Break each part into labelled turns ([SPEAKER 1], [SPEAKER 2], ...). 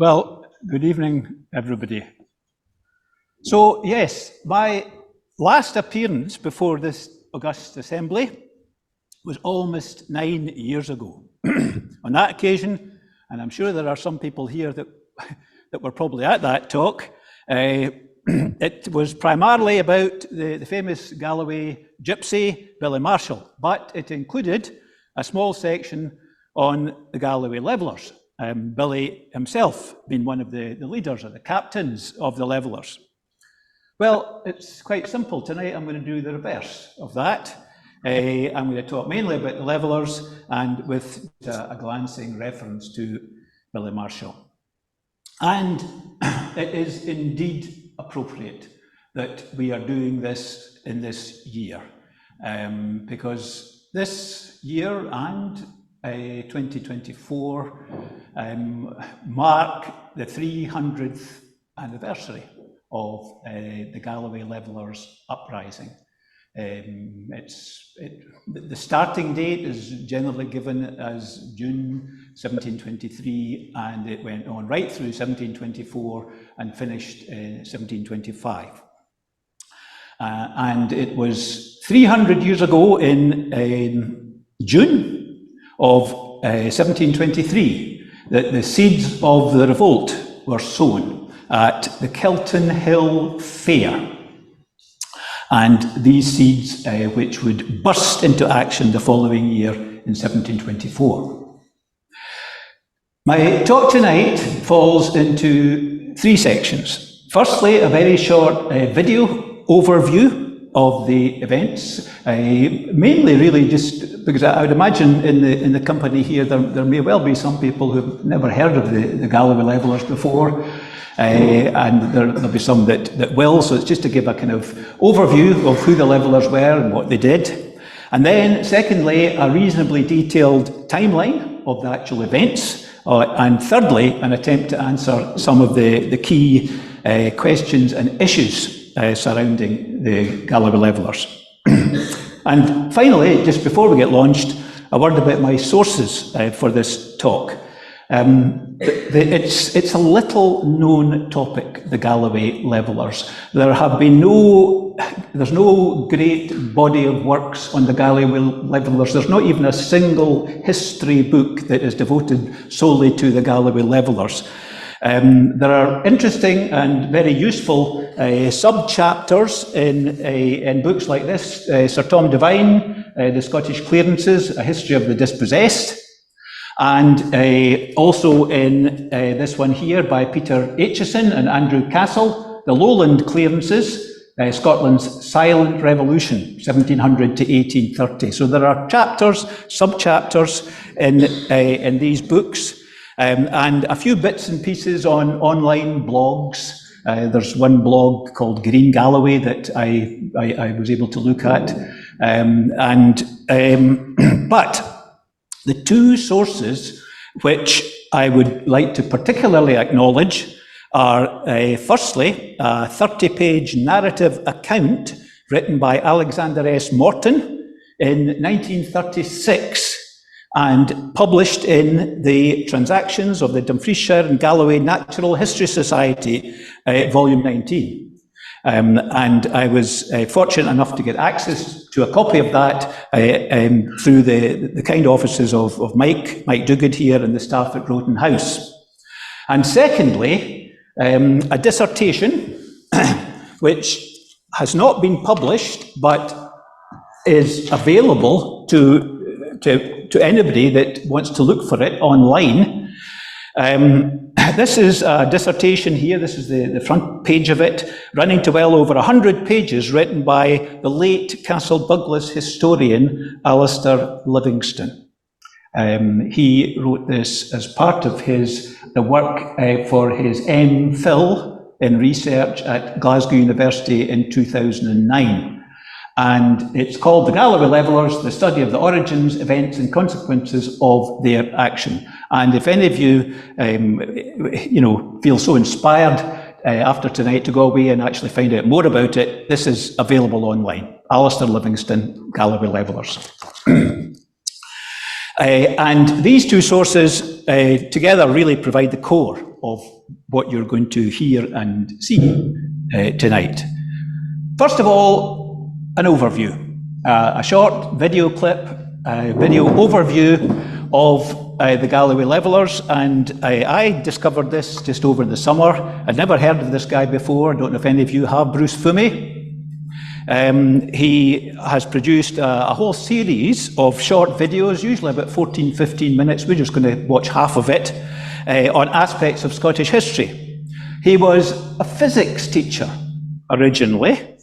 [SPEAKER 1] Well, good evening, everybody. So, yes, my last appearance before this august assembly was almost 9 years ago. On that occasion, and I'm sure there are some people here that were probably at that talk, it was primarily about the famous Galloway gypsy, Billy Marshall, but it included a small section on the Galloway Levellers. Billy himself being one of the leaders or the captains of the Levellers. Well, it's quite simple. Tonight I'm going to do the reverse of that. I'm going to talk mainly about the Levellers and with a glancing reference to Billy Marshall. And it is indeed appropriate that we are doing this in this year, because this year and 2024 mark the 300th anniversary of the Galloway Levellers uprising. The starting date is generally given as June 1723, and it went on right through 1724 and finished in 1725. And it was 300 years ago in June of 1723 that the seeds of the revolt were sown at the Kilton Hill Fair. And these seeds which would burst into action the following year in 1724. My talk tonight falls into three sections. Firstly, a very short video overview of the events, mainly really just because I would imagine in the company here there may well be some people who've never heard of the Galloway Levellers before, and there'll be some that will, so it's just to give a kind of overview of who the Levellers were and what they did. And then secondly, a reasonably detailed timeline of the actual events, and thirdly, an attempt to answer some of the key questions and issues surrounding the Galloway Levellers. And finally, just before we get launched, a word about my sources for this talk. It's a little known topic, the Galloway Levellers. There's no great body of works on the Galloway Levellers. There's not even a single history book that is devoted solely to the Galloway Levellers. There are interesting and very useful sub-chapters in books like this. Sir Tom Devine, The Scottish Clearances, A History of the Dispossessed, and also in this one here by Peter Aitchison and Andrew Castle, The Lowland Clearances, Scotland's Silent Revolution, 1700 to 1830. So there are chapters, sub-chapters in these books. And a few bits and pieces on online blogs. There's one blog called Green Galloway that I was able to look at. But the two sources which I would like to particularly acknowledge are, firstly, a 30-page narrative account written by Alexander S. Morton in 1936, and published in the Transactions of the Dumfriesshire and Galloway Natural History Society, volume 19. And I was fortunate enough to get access to a copy of that through the kind offices of Mike Duguid here and the staff at Roden House. And secondly, a dissertation which has not been published but is available to anybody that wants to look for it online. This is a dissertation here. This is the front page of it, running to well over 100 pages, written by the late Castle Douglas historian Alistair Livingston. He wrote this as part of the work for his MPhil in research at Glasgow University in 2009. And it's called The Galloway Levellers, the study of the origins, events and consequences of their action. And if any of you, feel so inspired after tonight to go away and actually find out more about it, this is available online. Alistair Livingston, Galloway Levellers. And these two sources together really provide the core of what you're going to hear and see tonight. First of all, an overview, a short video clip, a video overview of the Galloway Levellers, and I discovered this just over the summer. I'd never heard of this guy before. I don't know if any of you have. Bruce Fummey. He has produced a whole series of short videos, usually about 14, 15 minutes. We're just going to watch half of it, on aspects of Scottish history. He was a physics teacher originally,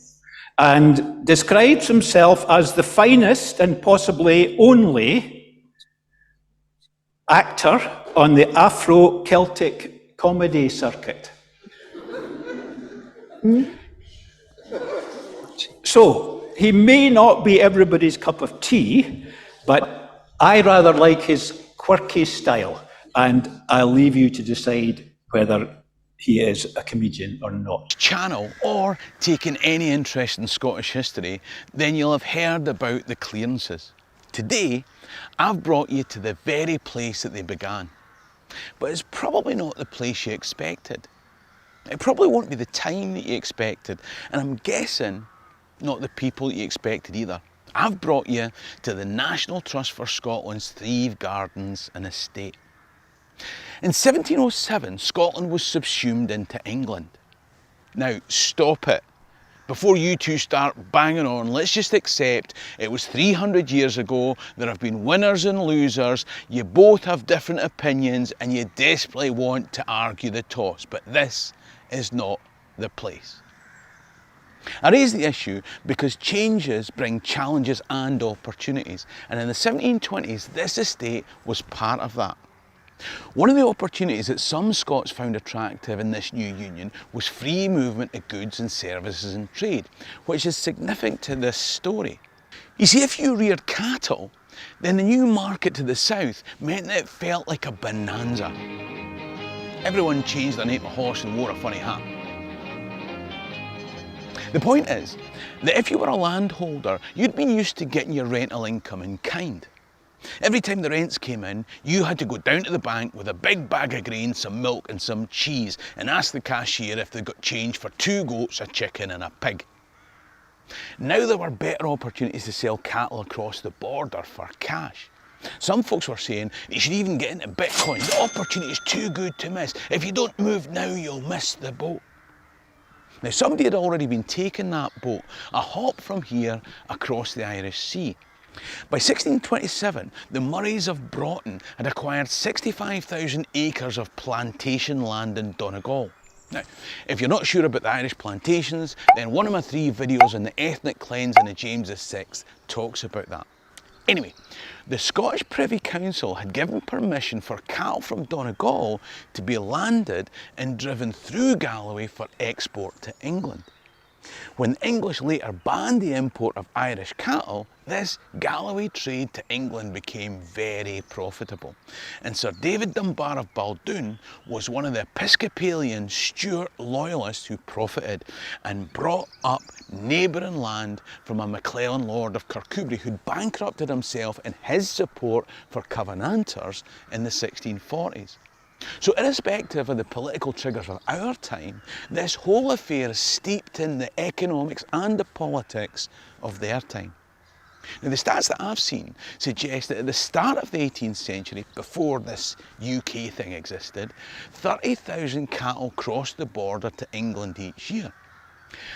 [SPEAKER 1] and describes himself as the finest and possibly only actor on the Afro-Celtic comedy circuit. So, he may not be everybody's cup of tea, but I rather like his quirky style, and I'll leave you to decide whether he is a comedian or not.
[SPEAKER 2] Channel, or taken any interest in Scottish history, then you'll have heard about the clearances. Today, I've brought you to the very place that they began. But it's probably not the place you expected. It probably won't be the time that you expected, and I'm guessing not the people that you expected either. I've brought you to the National Trust for Scotland's Threve Gardens and Estate. In 1707, Scotland was subsumed into England. Now, stop it. Before you two start banging on, let's just accept it was 300 years ago, there have been winners and losers, you both have different opinions, and you desperately want to argue the toss, but this is not the place. I raise the issue because changes bring challenges and opportunities, and in the 1720s this estate was part of that. One of the opportunities that some Scots found attractive in this new union was free movement of goods and services and trade, which is significant to this story. You see, if you reared cattle, then the new market to the south meant that it felt like a bonanza. Everyone changed their name to horse and wore a funny hat. The point is that if you were a landholder, you'd been used to getting your rental income in kind. Every time the rents came in, you had to go down to the bank with a big bag of grain, some milk and some cheese and ask the cashier if they got change for 2 goats, a chicken and a pig. Now there were better opportunities to sell cattle across the border for cash. Some folks were saying you should even get into Bitcoin. The opportunity is too good to miss. If you don't move now, you'll miss the boat. Now, somebody had already been taking that boat a hop from here across the Irish Sea. By 1627, the Murrays of Broughton had acquired 65,000 acres of plantation land in Donegal. Now, if you're not sure about the Irish plantations, then one of my 3 videos on the ethnic cleansing of James VI talks about that. Anyway, the Scottish Privy Council had given permission for cattle from Donegal to be landed and driven through Galloway for export to England. When the English later banned the import of Irish cattle, this Galloway trade to England became very profitable. And Sir David Dunbar of Baldoon was one of the Episcopalian Stuart loyalists who profited and brought up neighbouring land from a MacLellan lord of Kirkcudbright who'd bankrupted himself in his support for Covenanters in the 1640s. So irrespective of the political triggers of our time, this whole affair is steeped in the economics and the politics of their time. Now, the stats that I've seen suggest that at the start of the 18th century, before this UK thing existed, 30,000 cattle crossed the border to England each year.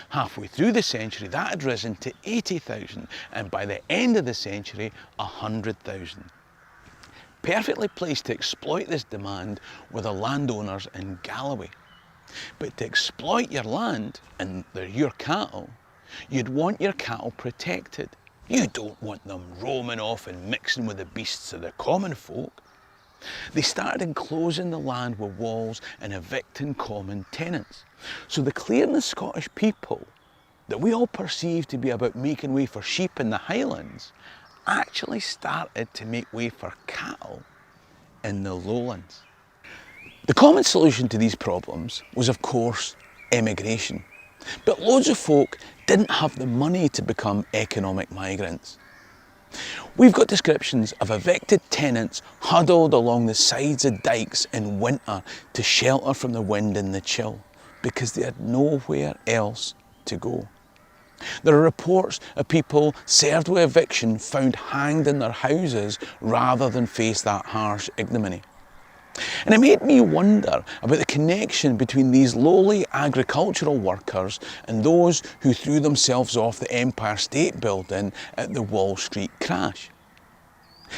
[SPEAKER 2] Halfway through the century, that had risen to 80,000, and by the end of the century, 100,000. Perfectly placed to exploit this demand were the landowners in Galloway. But to exploit your land, and they're your cattle, you'd want your cattle protected. You don't want them roaming off and mixing with the beasts of the common folk. They started enclosing the land with walls and evicting common tenants. So the clearing of Scottish people that we all perceive to be about making way for sheep in the Highlands actually started to make way for cattle in the lowlands. The common solution to these problems was, of course, emigration. But loads of folk didn't have the money to become economic migrants. We've got descriptions of evicted tenants huddled along the sides of dykes in winter to shelter from the wind and the chill, because they had nowhere else to go. There are reports of people served with eviction found hanged in their houses rather than face that harsh ignominy. And it made me wonder about the connection between these lowly agricultural workers and those who threw themselves off the Empire State Building at the Wall Street crash.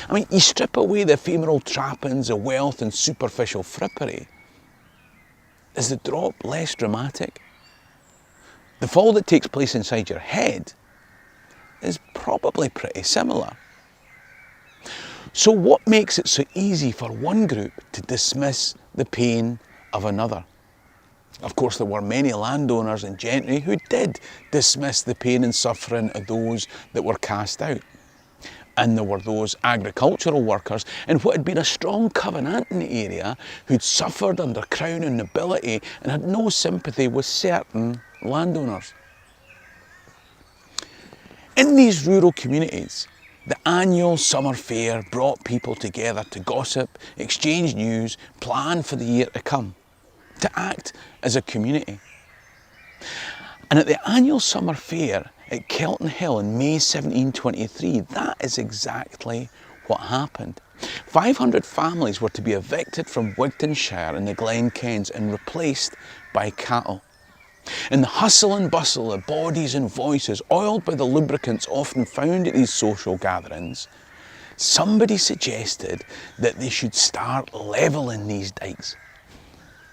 [SPEAKER 2] I mean, you strip away the ephemeral trappings of wealth and superficial frippery. Is the drop less dramatic? The fall that takes place inside your head is probably pretty similar. So what makes it so easy for one group to dismiss the pain of another? Of course, there were many landowners and gentry who did dismiss the pain and suffering of those that were cast out. And there were those agricultural workers in what had been a strong Covenanting area who'd suffered under crown and nobility and had no sympathy with certain landowners. In these rural communities, the annual summer fair brought people together to gossip, exchange news, plan for the year to come, to act as a community. And at the annual summer fair at Kelton Hill in May 1723, that is exactly what happened. 500 families were to be evicted from Wigtonshire and the Glen Kens and replaced by cattle. In the hustle and bustle of bodies and voices, oiled by the lubricants often found at these social gatherings, somebody suggested that they should start levelling these dykes.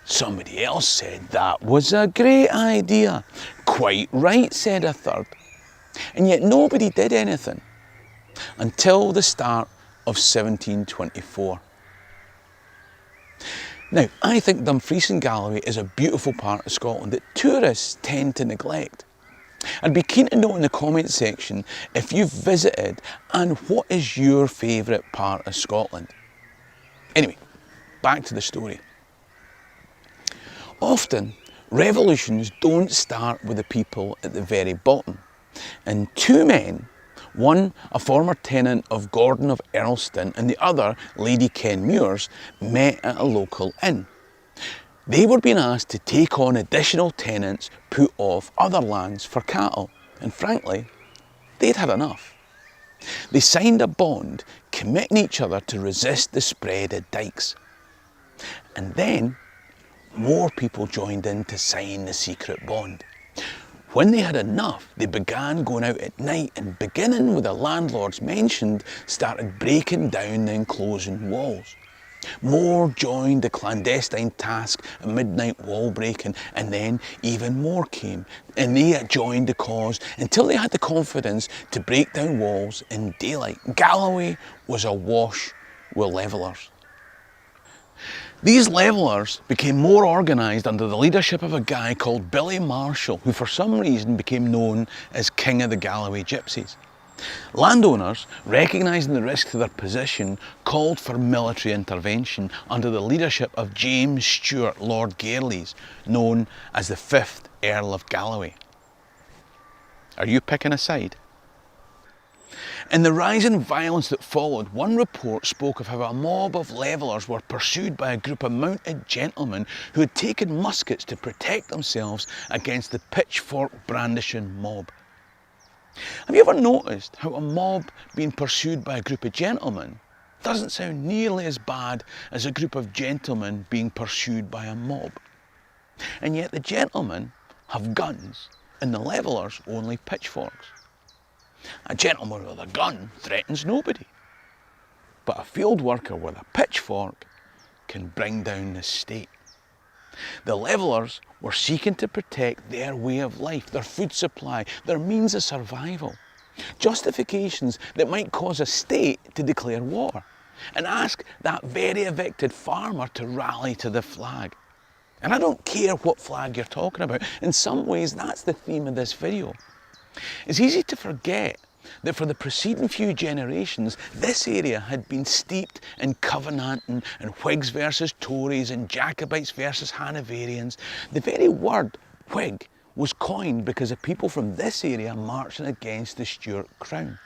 [SPEAKER 2] Somebody else said that was a great idea. Quite right, said a third. And yet nobody did anything until the start of 1724. Now, I think Dumfries and Galloway is a beautiful part of Scotland that tourists tend to neglect. I'd be keen to know in the comment section if you've visited and what is your favourite part of Scotland. Anyway, back to the story. Often, revolutions don't start with the people at the very bottom. And two men, one a former tenant of Gordon of Earlston and the other Lady Kenmure's, met at a local inn. They were being asked to take on additional tenants put off other lands for cattle, and frankly, they'd had enough. They signed a bond committing each other to resist the spread of dykes. And then more people joined in to sign the secret bond. When they had enough, they began going out at night and, beginning with the landlords mentioned, started breaking down the enclosing walls. More joined the clandestine task of midnight wall breaking, and then even more came, and they joined the cause until they had the confidence to break down walls in daylight. Galloway was awash with levellers. These levellers became more organised under the leadership of a guy called Billy Marshall, who for some reason became known as King of the Galloway Gypsies. Landowners, recognising the risk to their position, called for military intervention under the leadership of James Stuart Lord Gairlies, known as the 5th Earl of Galloway. Are you picking a side? In the rising violence that followed, one report spoke of how a mob of levellers were pursued by a group of mounted gentlemen who had taken muskets to protect themselves against the pitchfork brandishing mob. Have you ever noticed how a mob being pursued by a group of gentlemen doesn't sound nearly as bad as a group of gentlemen being pursued by a mob? And yet the gentlemen have guns and the levellers only pitchforks. A gentleman with a gun threatens nobody, but a field worker with a pitchfork can bring down the state. The levellers were seeking to protect their way of life, their food supply, their means of survival. Justifications that might cause a state to declare war and ask that very evicted farmer to rally to the flag. And I don't care what flag you're talking about. In some ways, that's the theme of this video. It's easy to forget that for the preceding few generations, this area had been steeped in Covenanting and Whigs versus Tories and Jacobites versus Hanoverians. The very word Whig was coined because of people from this area marching against the Stuart crown.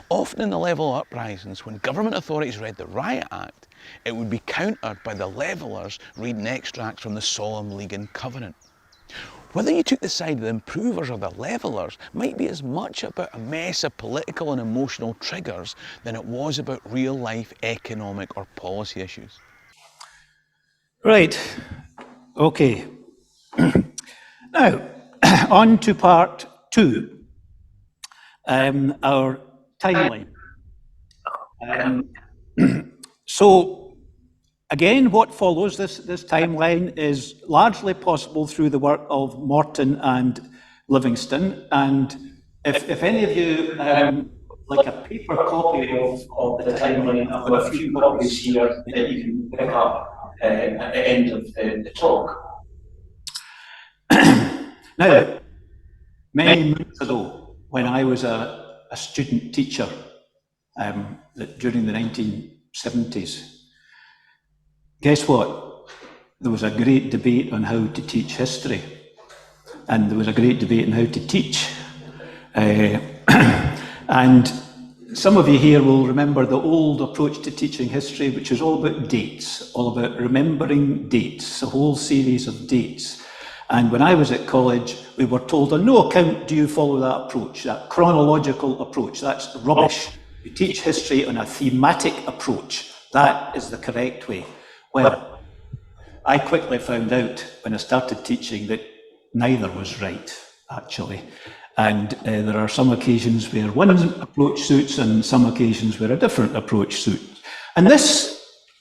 [SPEAKER 2] Often in the level uprisings, when government authorities read the Riot Act, it would be countered by the Levellers reading extracts from the Solemn League and Covenant. Whether you took the side of the improvers or the Levellers might be as much about a mess of political and emotional triggers than it was about real-life economic or policy issues.
[SPEAKER 1] Right, okay. Now, on to part two, our timeline. So, again, what follows this timeline is largely possible through the work of Morton and Livingston. And if any of you like a paper copy of the timeline, I've got a few copies here that you can pick up at the end of the talk. Now, many months ago, when I was a student teacher during the 1970s, guess what? There was a great debate on how to teach history, and there was a great debate on how to teach. And some of you here will remember the old approach to teaching history, which is all about dates, all about remembering dates, a whole series of dates. And when I was at college, we were told on no account do you follow that approach, that chronological approach. That's rubbish. You teach history on a thematic approach. That is the correct way. Well, I quickly found out when I started teaching that neither was right, actually. And there are some occasions where one approach suits and some occasions where a different approach suits. And this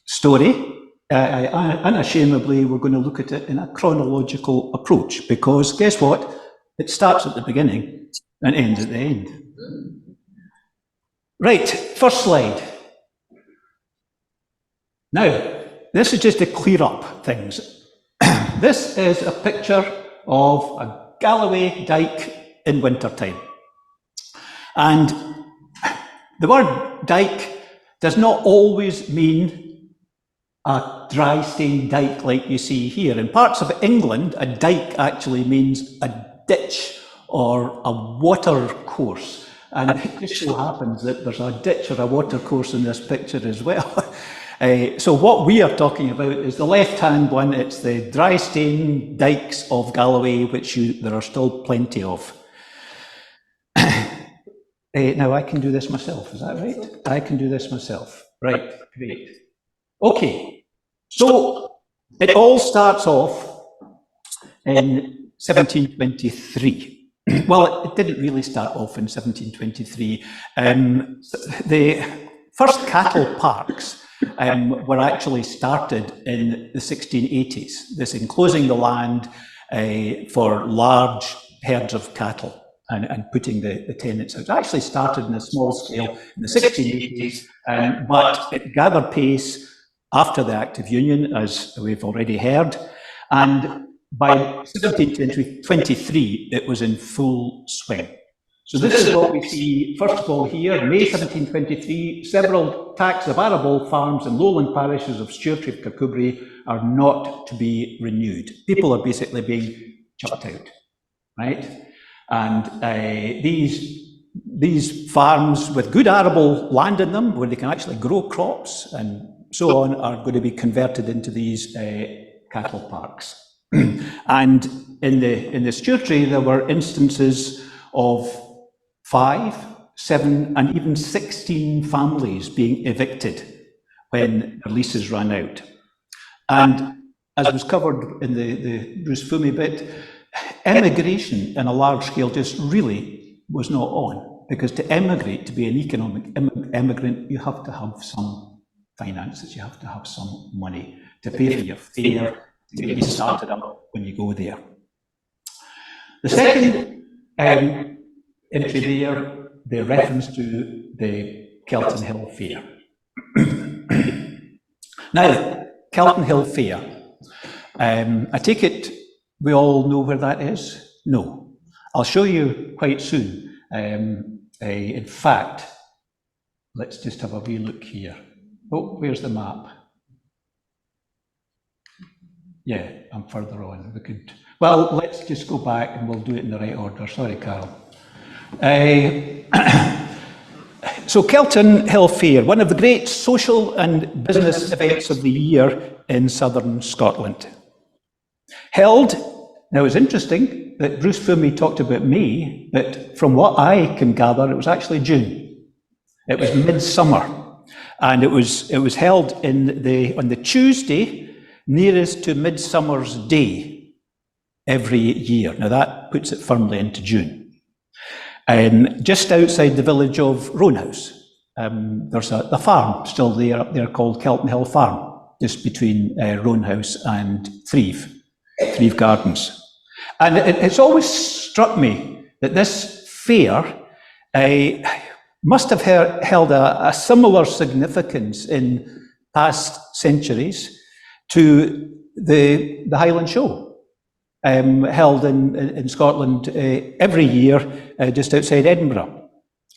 [SPEAKER 1] story, unashamedly, we're going to look at it in a chronological approach, because guess what? It starts at the beginning and ends at the end. Right, first slide. Now, this is just to clear up things. This is a picture of a Galloway dike in wintertime. And the word dike does not always mean a dry staying dike like you see here. In parts of England, a dike actually means a ditch or a water course. And it just so happens that there's a ditch or a water course in this picture as well. So what we are talking about is the left-hand one. It's the dry staying dikes of Galloway, which there are still plenty of. Now I can do this myself, is that right? I can do this myself. Right, great. Okay, so it all starts off in 1723. Well, it didn't really start off in 1723. The first cattle parks were actually started in the 1680s. This enclosing the land for large herds of cattle and putting the tenants out. It actually started in a small scale in the 1680s, but it gathered pace after the Act of Union, as we've already heard, and by 1723 it was in full swing. So this is what we see, first of all here, May 1723, several tax of arable farms in lowland parishes of Stewartry of Kirkcudbright are not to be renewed. People are basically being chucked out, right? And these farms with good arable land in them, where they can actually grow crops and so on, are going to be converted into these cattle parks. And in the Stewartry, there were instances of 5, 7, and even 16 families being evicted when their leases ran out. And as was covered in the Bruce Fummey bit, emigration in a large scale just really was not on, because to emigrate, to be an economic immigrant, you have to have some finances, you have to have some money to pay for your fare, to get you started up when you go there. The second entry there, the reference to the Kelton Hill Fair. Now, Kelton Hill Fair, I take it we all know where that is? No. I'll show you quite soon. In fact, let's just have a wee look here. Oh, where's the map? Yeah, I'm further on. We could. Well, let's just go back and we'll do it in the right order. Sorry, Carol. So Kelton Hill Fair, one of the great social and business events of the year in southern Scotland. Held, now it's interesting that Bruce Fummey talked about May, but from what I can gather, it was actually June. It was midsummer, and it was held on the Tuesday nearest to Midsummer's Day every year. Now that puts it firmly into June. And just outside the village of Roanhouse, there's a farm still there up there called Kelton Hill Farm, just between Roanhouse and Thrieve Gardens. And it's always struck me that this fair must have held a similar significance in past centuries to the Highland Show. Held in Scotland every year just outside Edinburgh.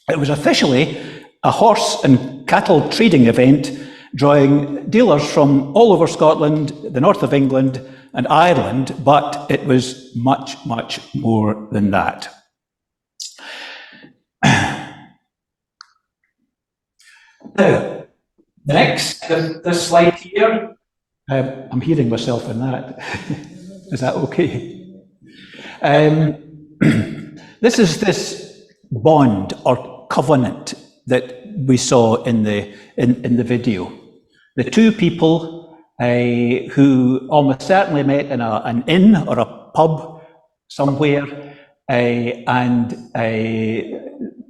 [SPEAKER 1] It was officially a horse and cattle trading event drawing dealers from all over Scotland, the north of England and Ireland, but it was much, much more than that. Now, this slide here, I'm hearing myself in that. Is that okay? This is this bond or covenant that we saw in the video. The two people who almost certainly met in an inn or a pub somewhere and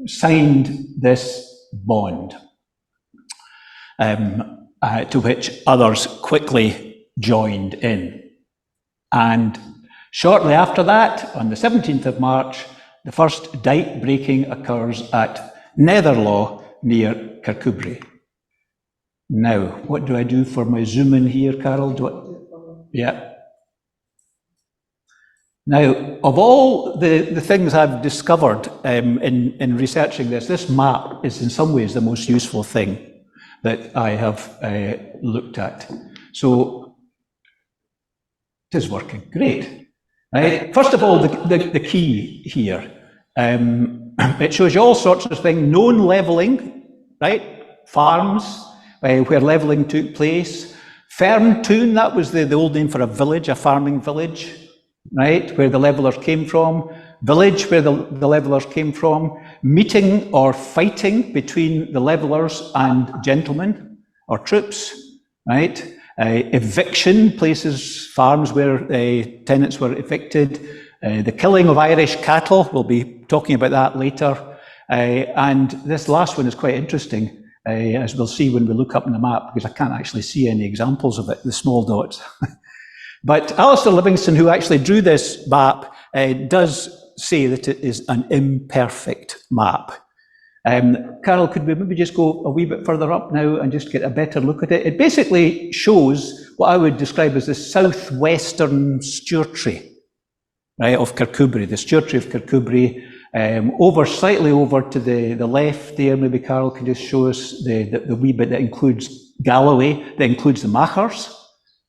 [SPEAKER 1] signed this bond, to which others quickly joined in. And shortly after that, on the 17th of March, the first dike breaking occurs at Netherlaw near Kirkcudbright. Now, what do I do for my zoom in here, Carol? Yeah. Now, of all the things I've discovered in researching this map is in some ways the most useful thing that I have looked at. So, it is working, great. Right. First of all, the key here. It shows you all sorts of things, known levelling, right? Farms, where levelling took place. Ferntune, that was the old name for a village, a farming village, right? Where the levellers came from. Village, where the levellers came from. Meeting or fighting between the levellers and gentlemen or troops, right? Eviction, places, farms where tenants were evicted. The killing of Irish cattle, we'll be talking about that later. And this last one is quite interesting, as we'll see when we look up on the map, because I can't actually see any examples of it, the small dots. But Alistair Livingston, who actually drew this map, does say that it is an imperfect map. Carol, could we maybe just go a wee bit further up now and just get a better look at it? It basically shows what I would describe as the southwestern stewartry, right, of Kirkcudbright, the stewartry of Kirkcudbright, slightly over to the left there. Maybe Carol can just show us the wee bit that includes Galloway, that includes the Machars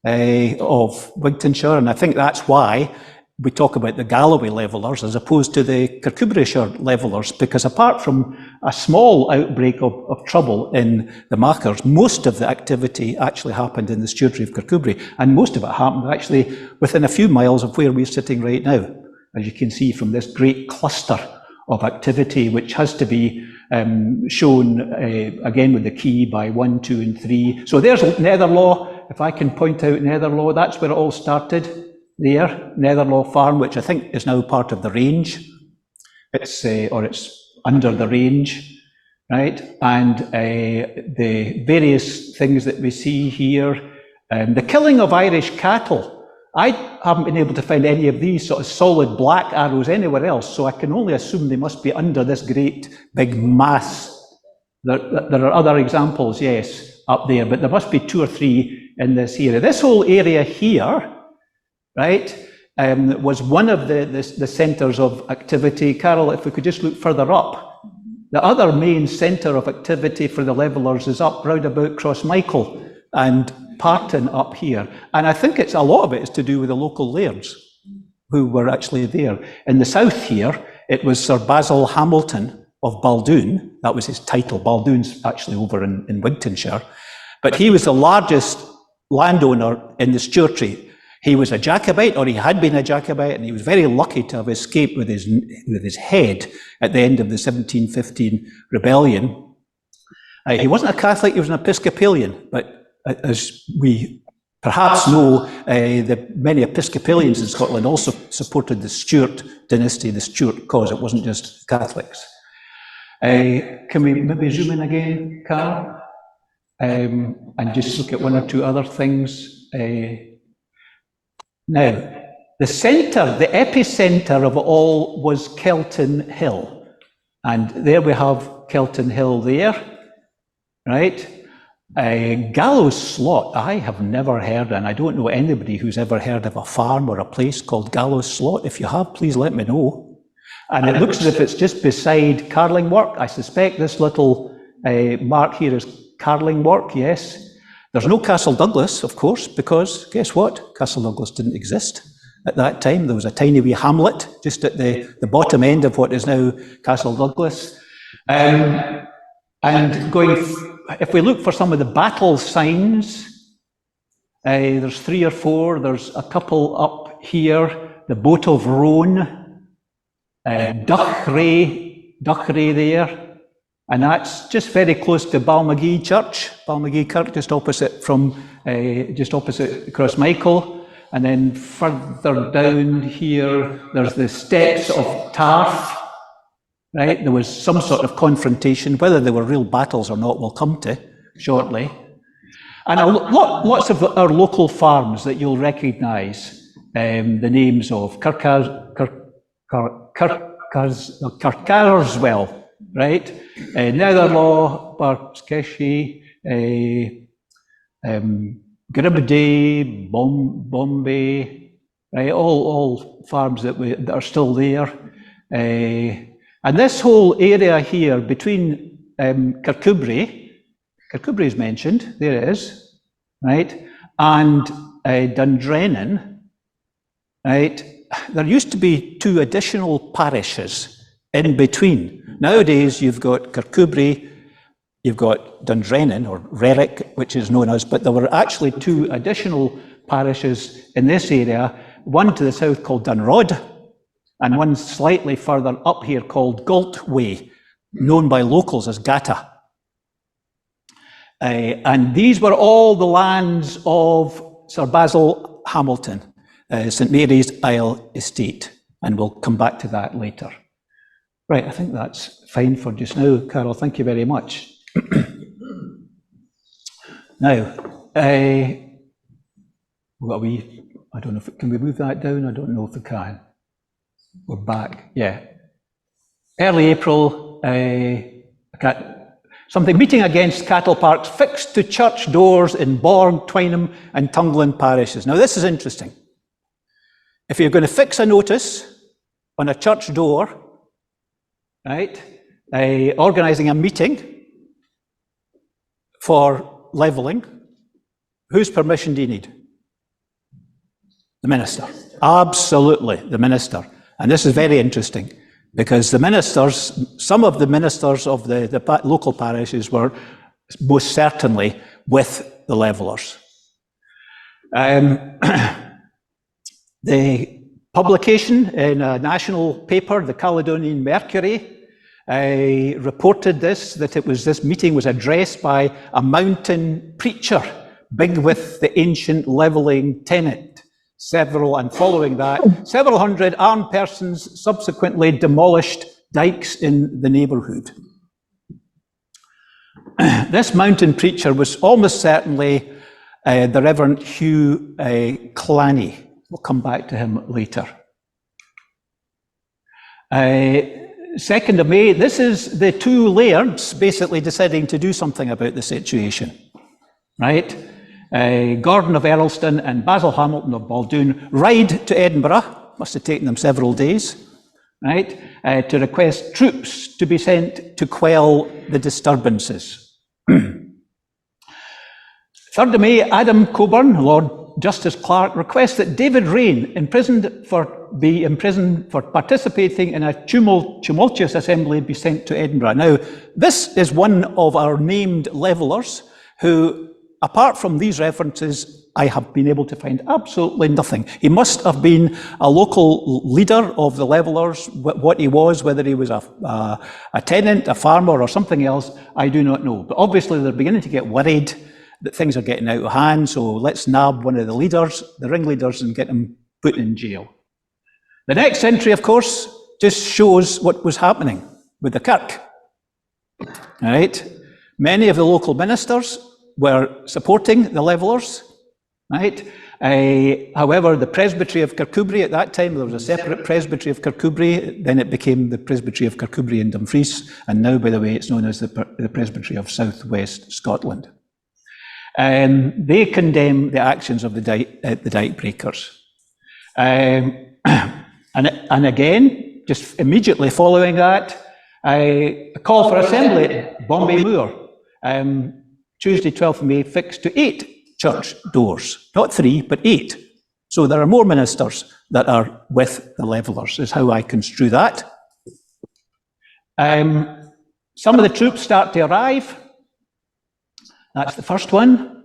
[SPEAKER 1] of Wigtonshire, and I think that's why we talk about the Galloway Levellers as opposed to the Kirkcudbrightshire Levellers, because apart from a small outbreak of trouble in the Machars, most of the activity actually happened in the stewartry of Kirkcudbright, and most of it happened actually within a few miles of where we're sitting right now, as you can see from this great cluster of activity, which has to be shown again with the key by 1, 2 and 3. So there's Netherlaw. If I can point out Netherlaw, that's where it all started. There, Netherlaw Farm, which I think is now part of the range. It's under the range, right? And the various things that we see here. The killing of Irish cattle. I haven't been able to find any of these sort of solid black arrows anywhere else, so I can only assume they must be under this great big mass. There are other examples, yes, up there, but there must be 2 or 3 in this area. This whole area here, right, was one of the centres of activity. Carol, if we could just look further up, the other main centre of activity for the Levellers is up round about Crossmichael and Parton up here. And I think a lot of it is to do with the local lairds who were actually there. In the south here, it was Sir Basil Hamilton of Baldoon. That was his title. Baldoon's actually over in Wigtonshire. But he was the largest landowner in the Stewartry. He was a Jacobite, or he had been a Jacobite, and he was very lucky to have escaped with his head at the end of the 1715 rebellion. He wasn't a Catholic, he was an Episcopalian, but as we perhaps know, the many Episcopalians in Scotland also supported the Stuart dynasty, the Stuart cause. It wasn't just Catholics. Can we maybe zoom in again, Carl? And just look at one or two other things. Now, the centre, the epicentre of it all was Kelton Hill. And there we have Kelton Hill there, right? Gallows Slot, I have never heard, and I don't know anybody who's ever heard of a farm or a place called Gallows Slot. If you have, please let me know. And it looks as if it's just beside Carling Work. I suspect this little mark here is Carling Work, yes. There's no Castle Douglas, of course, because guess what? Castle Douglas didn't exist at that time. There was a tiny wee hamlet just at the bottom end of what is now Castle Douglas. And going, if we look for some of the battle signs, there's 3 or 4. There's a couple up here. The Boat of Rhone, Duchray there. And that's just very close to Balmagee Church. Balmagee Kirk, just opposite Crossmichael. And then further down here, there's the steps of Tarf. Right, there was some sort of confrontation. Whether there were real battles or not, we'll come to shortly. And lots of our local farms that you'll recognise the names of. Kirkarswell, right? Netherlaw, Barskeshy, Gribday, Bombay, right? All farms that are still there. And this whole area here between Kirkcudbright is mentioned, there it is, right? And Dundrennan, right? There used to be 2 additional parishes in between. Nowadays, you've got Kirkcudbright, you've got Dundrennan, or Rerrick, which is known as, but there were actually 2 additional parishes in this area, one to the south called Dunrod, and one slightly further up here called Galtway, known by locals as Gata. And these were all the lands of Sir Basil Hamilton, St Mary's Isle Estate, and we'll come back to that later. Right, I think that's fine for just now, Carol, thank you very much. Now, I don't know if, can we move that down? I don't know if we can. We're back, yeah. Early April, something meeting against cattle parks fixed to church doors in Borg, Twynham and Tungland parishes. Now this is interesting. If you're going to fix a notice on a church door, right, organising a meeting for levelling, whose permission do you need? The minister. Absolutely, the minister. And this is very interesting because the ministers, some of the ministers of the local parishes were most certainly with the levellers. The publication in a national paper, the Caledonian Mercury, reported that this meeting was addressed by a mountain preacher, big with the ancient levelling tenant. Following that, several hundred armed persons subsequently demolished dikes in the neighbourhood. This mountain preacher was almost certainly the Reverend Hugh Clanny. We'll come back to him later. 2nd of May, this is the 2 lairds basically deciding to do something about the situation, right? Gordon of Earlston and Basil Hamilton of Baldoon ride to Edinburgh, must have taken them several days, right, to request troops to be sent to quell the disturbances. 3rd of May, Adam Coburn, Lord Justice Clark requests that David Raine, be imprisoned for participating in a tumultuous assembly, be sent to Edinburgh. Now, this is one of our named levellers who, apart from these references, I have been able to find absolutely nothing. He must have been a local leader of the levellers. What he was, whether he was a tenant, a farmer, or something else, I do not know. But obviously they're beginning to get worried that things are getting out of hand, so let's nab one of the leaders, the ringleaders, and get him put in jail. The next entry, of course, just shows what was happening with the kirk. All right? Many of the local ministers were supporting the levellers, right? However, the Presbytery of Kirkcudbright at that time, there was a separate Presbytery of Kirkcudbright, then it became the Presbytery of Kirkcudbright and Dumfries, and now, by the way, it's known as the Presbytery of South West Scotland. They condemn the actions of the dike breakers. And again, just immediately following that, a call for assembly at Bombay Moor, Tuesday, 12th of May, fixed to 8 church doors. Not 3, but 8. So there are more ministers that are with the levellers, is how I construe that. Some of the troops start to arrive. That's the first one.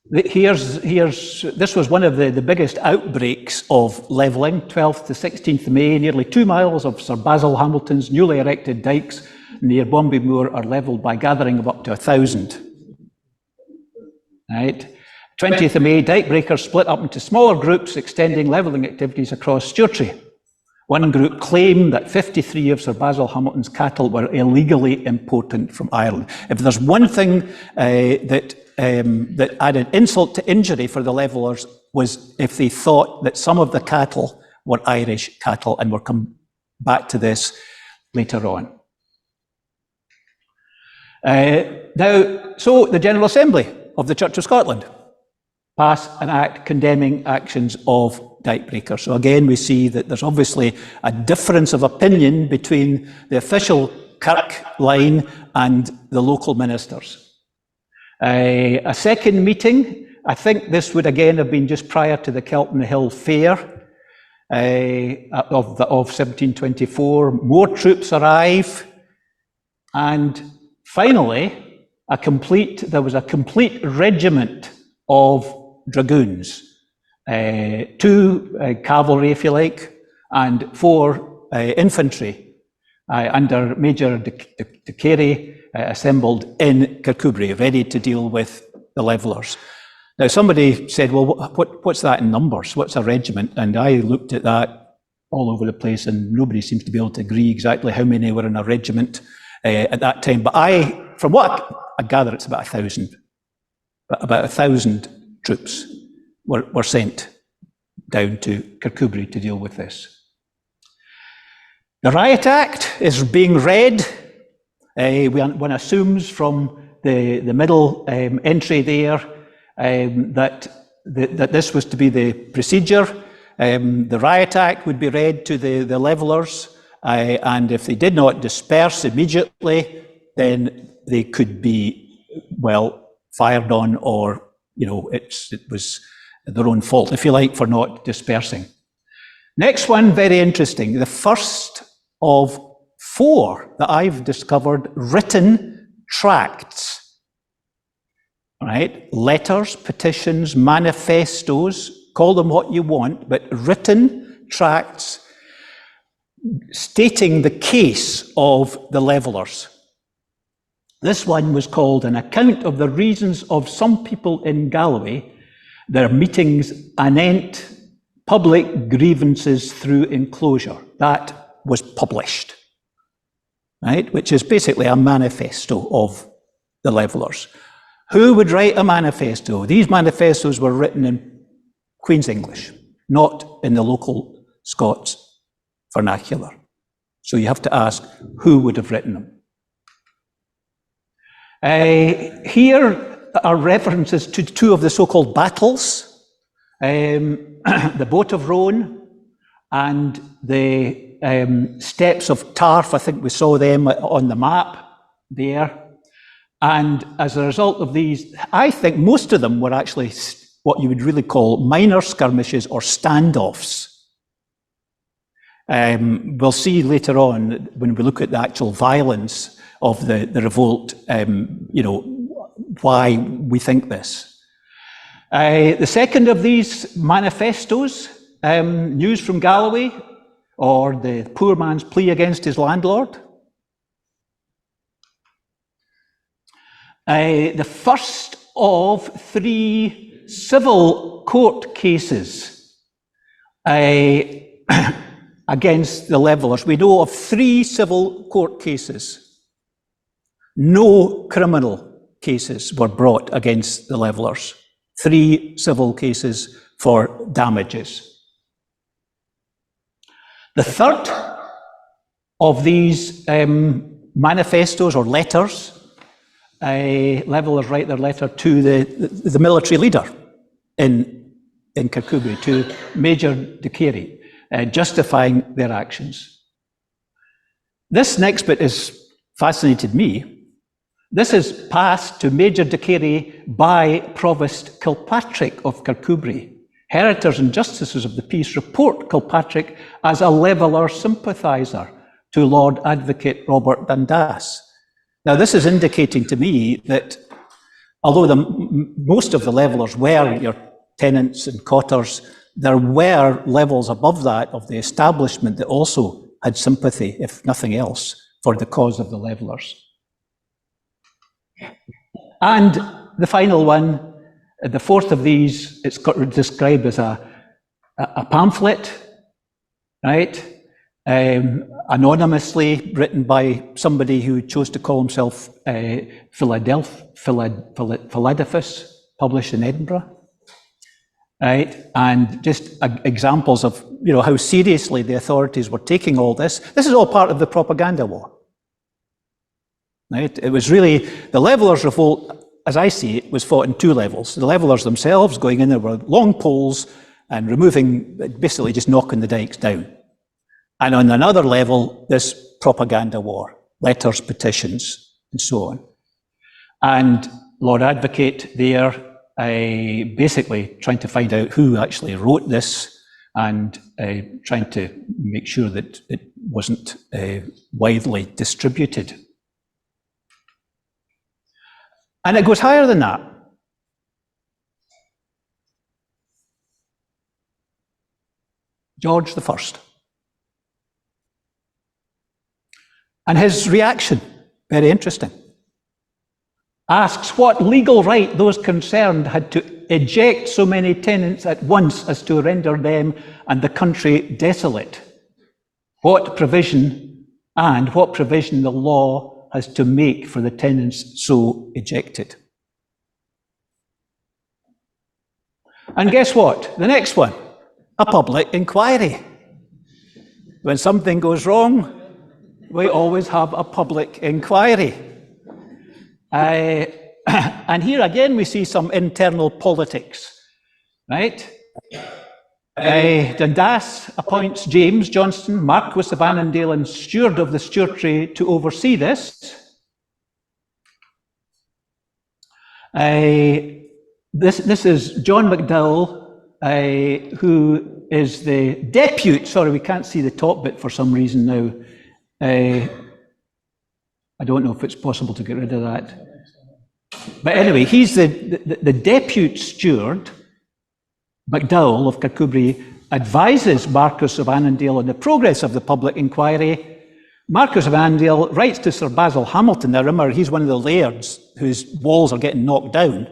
[SPEAKER 1] This was one of the biggest outbreaks of levelling, 12th to 16th of May. Nearly 2 miles of Sir Basil Hamilton's newly erected dikes near Bombay Moor are levelled by gathering of up to 1,000. Right. 20th of May, dike breakers split up into smaller groups extending levelling activities across Stewartry. One group claimed that 53 of Sir Basil Hamilton's cattle were illegally imported from Ireland. If there's one thing that added insult to injury for the levellers was if they thought that some of the cattle were Irish cattle, and we'll come back to this later on. So the General Assembly of the Church of Scotland pass an act condemning actions of dike breakers. So again, we see that there's obviously a difference of opinion between the official kirk line and the local ministers. A second meeting, I think this would again have been just prior to the Kelton Hill Fair of 1724. More troops arrive, and finally, there was a complete regiment of dragoons, 2 cavalry, if you like, and 4 infantry under Major de Carey assembled in Kirkcudbright, ready to deal with the levellers. Now, somebody said, well, what's that in numbers? What's a regiment? And I looked at that all over the place, and nobody seems to be able to agree exactly how many were in a regiment at that time. But from what I gather, it's about 1,000. About 1,000 troops were sent down to Kirkcudbright to deal with this. The Riot Act is being read. One assumes from the middle entry there that this was to be the procedure. The Riot Act would be read to the levellers, and if they did not disperse immediately, then they could be, well, fired on, or it was their own fault, if you like, for not dispersing. Next one, very interesting. The first of 4 that I've discovered written tracts. All right, letters, petitions, manifestos, call them what you want, but written tracts stating the case of the levellers. This one was called An Account of the Reasons of Some People in Galloway, Their Meetings Anent Public Grievances Through Enclosure. That was published, right? Which is basically a manifesto of the levellers. Who would write a manifesto? These manifestos were written in Queen's English, not in the local Scots vernacular. So you have to ask, who would have written them? Here are references to 2 of the so-called battles, the Boat of Rhone and the Steps of Tarf. I think we saw them on the map there. And as a result of these, I think most of them were actually what you would really call minor skirmishes or standoffs. We'll see later on, when we look at the actual violence of the revolt, why we think this. The second of these manifestos, News from Galloway, or the poor man's plea against his landlord. The first of 3 civil court cases against the Levellers. We know of 3 civil court cases. No criminal cases were brought against the Levellers. 3 civil cases for damages. The third of these manifestos or letters, Levellers write their letter to the military leader in Kirkcudbright, to Major de Carey, justifying their actions. This next bit has fascinated me. This is passed to Major de Carey by Provost Kilpatrick of Kirkcudbright. Heritors and Justices of the Peace report Kilpatrick as a Leveller sympathiser to Lord Advocate Robert Dundas. Now, this is indicating to me that although most of the Levellers were your tenants and cotters, there were levels above that of the establishment that also had sympathy, if nothing else, for the cause of the Levellers. And the final one, the fourth of these, it's described as a pamphlet, right? Anonymously written by somebody who chose to call himself Philadelphus, published in Edinburgh, right? And just examples of how seriously the authorities were taking all this. This is all part of the propaganda war, right? It was really the Levellers' revolt, as I see it, was fought in 2 levels. The Levellers themselves going in there with long poles and removing, basically just knocking the dykes down. And on another level, this propaganda war, letters, petitions, and so on. And Lord Advocate there, basically trying to find out who actually wrote this and trying to make sure that it wasn't widely distributed. And it goes higher than that. George I. And his reaction, very interesting, asks what legal right those concerned had to eject so many tenants at once as to render them and the country desolate. What provision the law has to make for the tenants so ejected. And guess what? The next one, a public inquiry. When something goes wrong, we always have a public inquiry. And here again we see some internal politics, right? Dundas appoints James Johnston, Marquess of Annandale and Steward of the Stewartry, to oversee this. This is John McDowell, who is the depute. Sorry, we can't see the top bit for some reason now. I don't know if it's possible to get rid of that. But anyway, he's the depute steward. McDowell of Kirkcudbright advises Marquess of Annandale on the progress of the public inquiry. Marquess of Annandale writes to Sir Basil Hamilton. Now remember, he's one of the lairds whose walls are getting knocked down,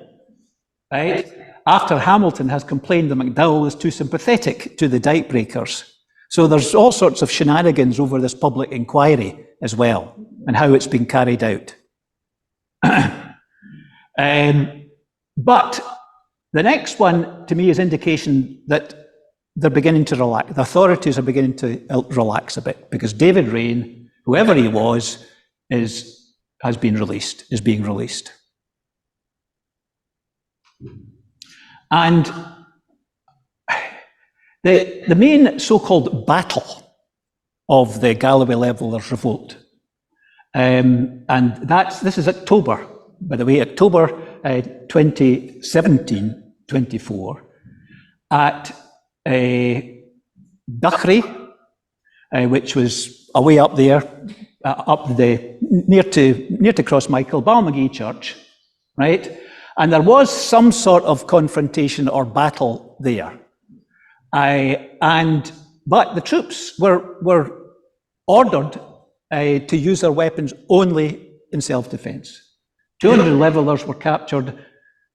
[SPEAKER 1] right? After Hamilton has complained that McDowell is too sympathetic to the dyke breakers. So there's all sorts of shenanigans over this public inquiry as well, and how it's been carried out. But the next one, to me, is indication that they're beginning to relax. The authorities are beginning to relax a bit, because David Raine, whoever he was, is being released. And the main so-called battle of the Galloway Levellers revolt, and this is October by the way, October 2017-24 at Duchry, which was away up there, near to Crossmichael, Balmagee Church, right? And there was some sort of confrontation or battle there. But the troops were ordered to use their weapons only in self-defense. 200 levellers were captured,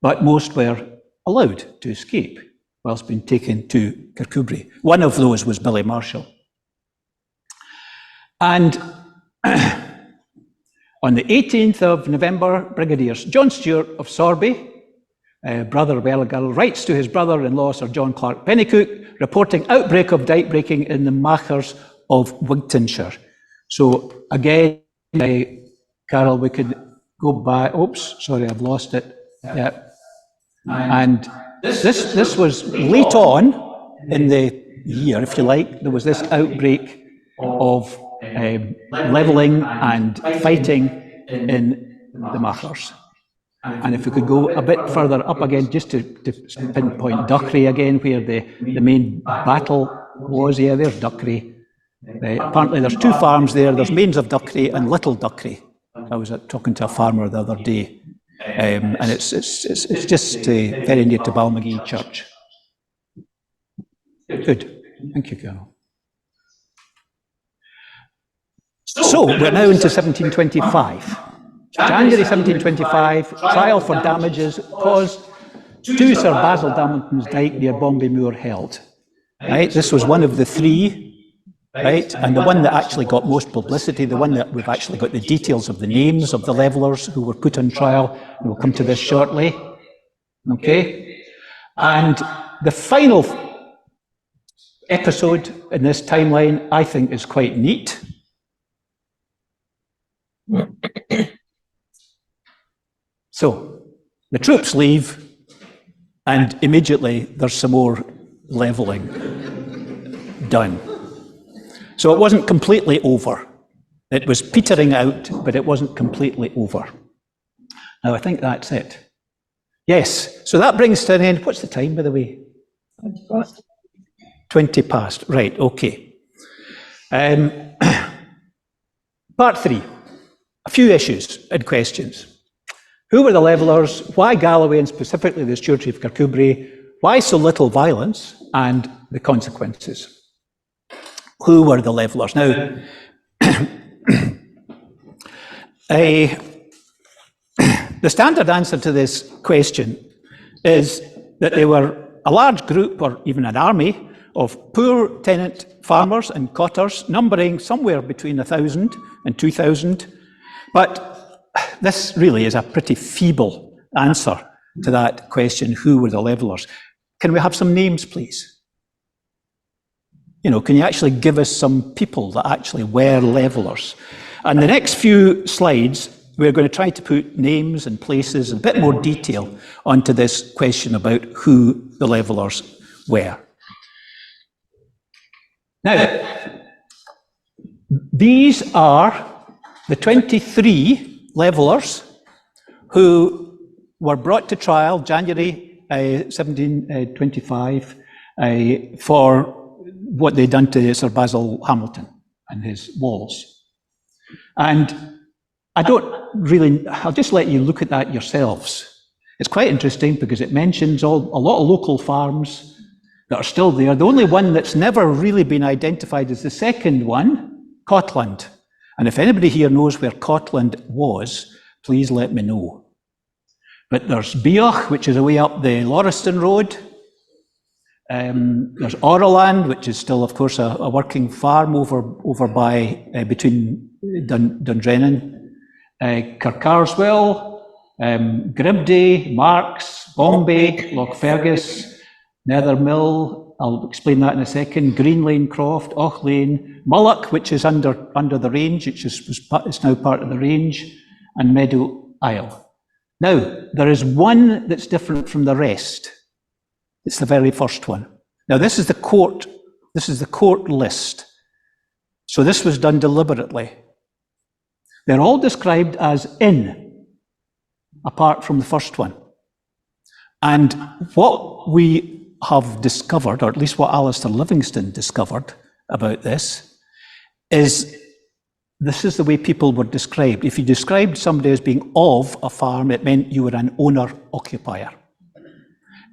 [SPEAKER 1] but most were allowed to escape whilst being taken to Kirkcudbright. One of those was Billy Marshall. And on the 18th of November, Brigadier John Stewart of Sorby, brother of Elgar, writes to his brother-in-law, Sir John Clark Pennycook, reporting outbreak of dike breaking in the Machars of Wigtonshire. So again, Carol, we could go back. Oops, sorry, I've lost it. Yeah. And this was late on in the year, if you like. There was this outbreak of levelling and fighting in the Machars. And if we could go a bit further up again, just to pinpoint Duchry again, where the main battle was. Yeah, there's Duchry. Apparently there's two farms there. There's Mains of Duchry and Little Duchry. I was talking to a farmer the other day. And it's just very near to Balmagee Church. Good. Thank you, Carol. So we're now into 1725. January 1725, trial for damages caused to Sir Basil Damilton's dyke near Bombay Moor held. Right, this was one of the three, right, and the one that actually got most publicity, the one that we've actually got the details of the names of the levellers who were put on trial, and we'll come to this shortly. Okay, and the final episode in this timeline, I think, is quite neat. So the troops leave, and immediately there's some more levelling done. So it wasn't completely over. It was petering out, but it wasn't completely over. Now I think that's it. Yes, so that brings to an end. What's the time, by the way? 20 past. Right, okay. Part 3. A few issues and questions. Who were the levellers? Why Galloway, and specifically the Stewardship of Kirkcudbright? Why so little violence? And the consequences. Who were the levellers? Now, the standard answer to this question is that they were a large group, or even an army, of poor tenant farmers and cotters, numbering somewhere between 1,000 and 2,000. But this really is a pretty feeble answer to that question, who were the levellers? Can we have some names, please? You know, can you actually give us some people that actually were levellers? And the next few slides, we're going to try to put names and places and a bit more detail onto this question about who the levellers were. Now, these are the 23 levellers who were brought to trial January 1725 for what they'd done to Sir Basil Hamilton and his walls. And I'll just let you look at that yourselves. It's quite interesting because it mentions a lot of local farms that are still there. The only one that's never really been identified is the second one, Cotland. And if anybody here knows where Cotland was, please let me know. But there's Beoch, which is away up the Lauriston Road. There's Oraland, which is still, of course, a working farm over by between Dundrennan, Kirkcarswell, Gribday, Marks, Bombay, Lochfergus, Nethermill. I'll explain that in a second. Green Lane Croft, Och Lane, Mullock, which is under the range, which is now part of the range, and Meadow Isle. Now, there is one that's different from the rest. It's the very first one. Now, this is the court list. So this was done deliberately. They're all described as inn. apart from the first one. And what we have discovered, or at least what Alistair Livingston discovered about this is the way people were described. If you described somebody as being of a farm, it meant you were an owner-occupier.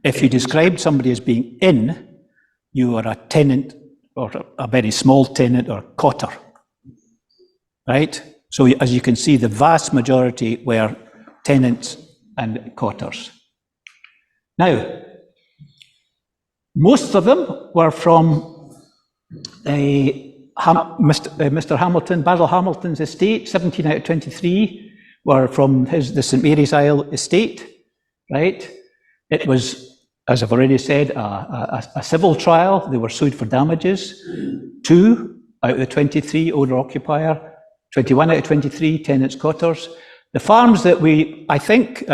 [SPEAKER 1] If you described somebody as being in, you were a tenant, or a very small tenant, or cotter, right? So as you can see, the vast majority were tenants and cotters. Now, most of them were from Mr. Hamilton, Basil Hamilton's estate. 17 out of 23 were from the St. Mary's Isle estate, right? It was, as I've already said, a civil trial. They were sued for damages. 2 out of the 23 owner-occupier, 21 out of 23 tenants, cotters. The farms that I think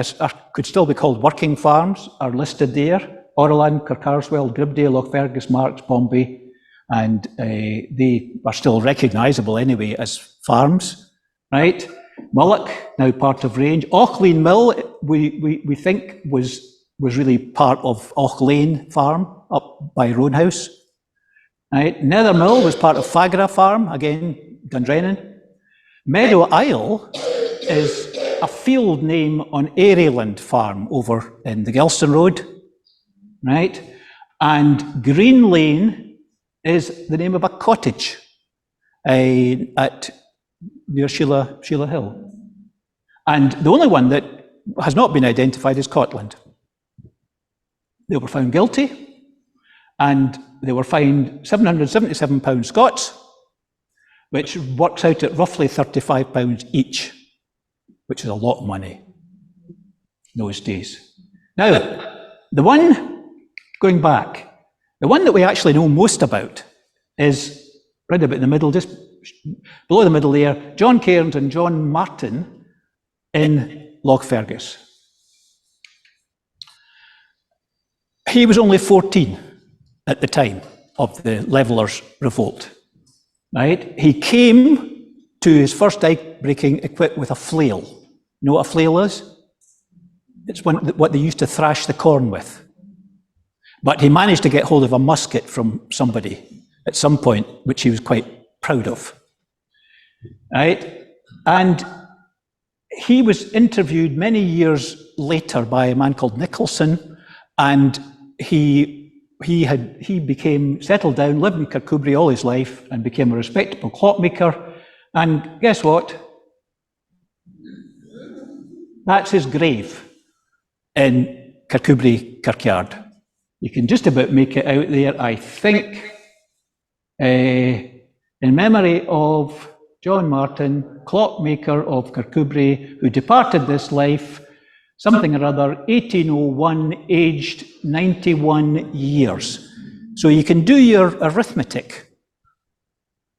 [SPEAKER 1] could still be called working farms are listed there. Orland, Kirkarswell, Gribdale, Lochfergus, Marks, Bombay, and they are still recognisable anyway as farms, right? Mullock, now part of Range. Auchlane Mill, we think was really part of Auchlane Farm up by Roanhouse, right? Nethermill was part of Fagra Farm, again, Dundrennan. Meadow Isle is a field name on Airyland Farm over in the Gelston Road, right? And Green Lane is the name of a cottage near Sheila Hill. And the only one that has not been identified is Cotland. They were found guilty, and they were fined £777 Scots, which works out at roughly £35 each, which is a lot of money in those days. Now, the one, going back, the one that we actually know most about is right about in the middle, just below the middle there, John Cairns and John Martin in Lochfergus. He was only 14 at the time of the Levellers' revolt, right? He came to his first dike breaking equipped with a flail. You know what a flail is? It's what they used to thrash the corn with. But he managed to get hold of a musket from somebody at some point, which he was quite proud of, right? And he was interviewed many years later by a man called Nicholson, and he became settled down, lived in Kirkcudbright all his life, and became a respectable clockmaker. And guess what? That's his grave in Kirkcudbright Kirkyard. You can just about make it out there, I think, in memory of John Martin, clockmaker of Kirkcudbright, who departed this life, something or other, 1801, aged 91 years. So you can do your arithmetic.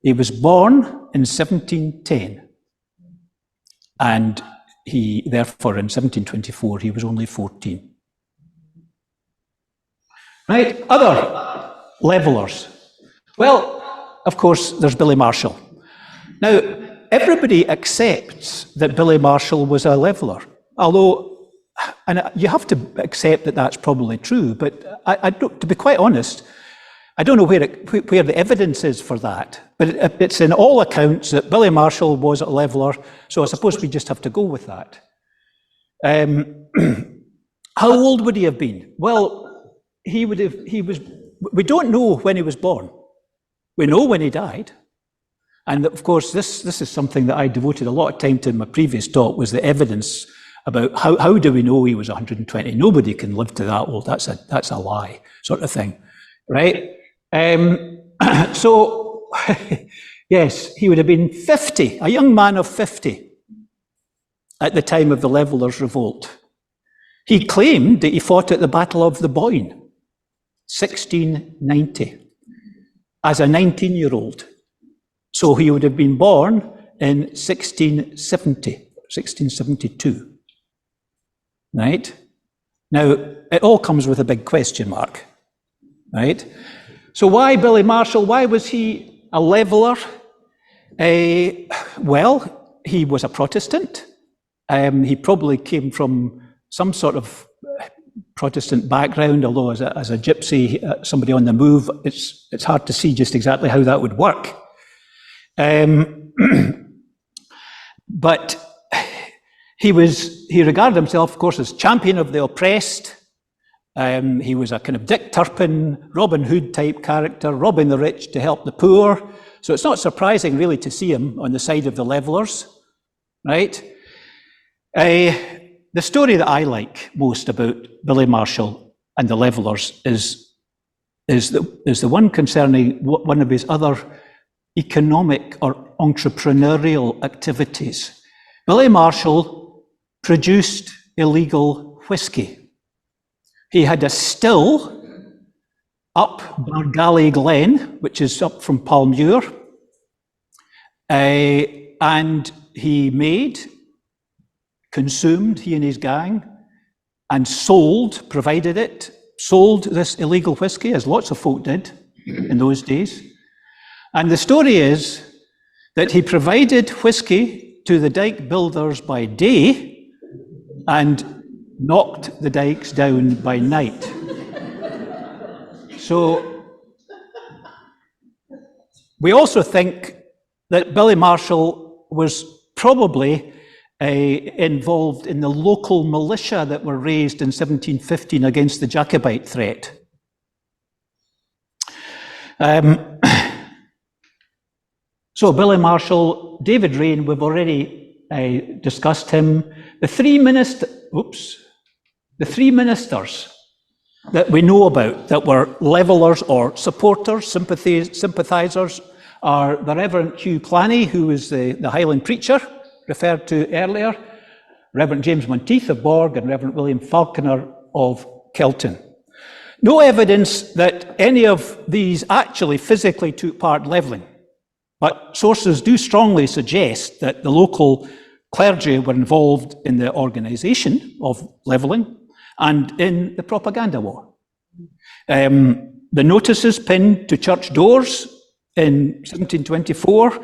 [SPEAKER 1] He was born in 1710, and he, therefore, in 1724, he was only 14. Right, other levellers. Well, of course, there's Billy Marshall. Now, everybody accepts that Billy Marshall was a leveller, although, and you have to accept that that's probably true, but I don't, to be quite honest, I don't know where the evidence is for that, but it's in all accounts that Billy Marshall was a leveller, so I suppose we just have to go with that. How old would he have been? Well, we don't know when he was born. We know when he died. And of course, this is something that I devoted a lot of time to in my previous talk, was the evidence about how do we know he was 120? Nobody can live to that old. That's a lie, sort of thing, right? So, yes, he would have been 50, a young man of 50 at the time of the Levellers' revolt. He claimed that he fought at the Battle of the Boyne, 1690, as a 19-year-old. So he would have been born in 1672, right? Now, it all comes with a big question mark, right? So why Billy Marshall? Why was he a leveller? Well, he was a Protestant, He probably came from some sort of Protestant background, although as a gypsy, somebody on the move, it's hard to see just exactly how that would work. But he regarded himself, of course, as champion of the oppressed. He was a kind of Dick Turpin, Robin Hood type character, robbing the rich to help the poor. So it's not surprising really to see him on the side of the Levellers, right? The story that I like most about Billy Marshall and the Levellers is the one concerning one of his other economic or entrepreneurial activities. Billy Marshall produced illegal whiskey. He had a still up Bargally Glen, which is up from Palmuir, and he made, consumed, he and his gang, and sold this illegal whiskey, as lots of folk did in those days. And the story is that he provided whiskey to the dike builders by day and knocked the dikes down by night. So we also think that Billy Marshall was probably involved in the local militia that were raised in 1715 against the Jacobite threat. So Billy Marshall, David Raine, we've already discussed him. The three ministers that we know about that were Levellers or supporters, sympathisers, are the Reverend Hugh Clanny, who was the Highland preacher referred to earlier, Reverend James Monteith of Borg, and Reverend William Falconer of Kelton. No evidence that any of these actually physically took part levelling, but sources do strongly suggest that the local clergy were involved in the organisation of levelling and in the propaganda war. The notices pinned to church doors in 1724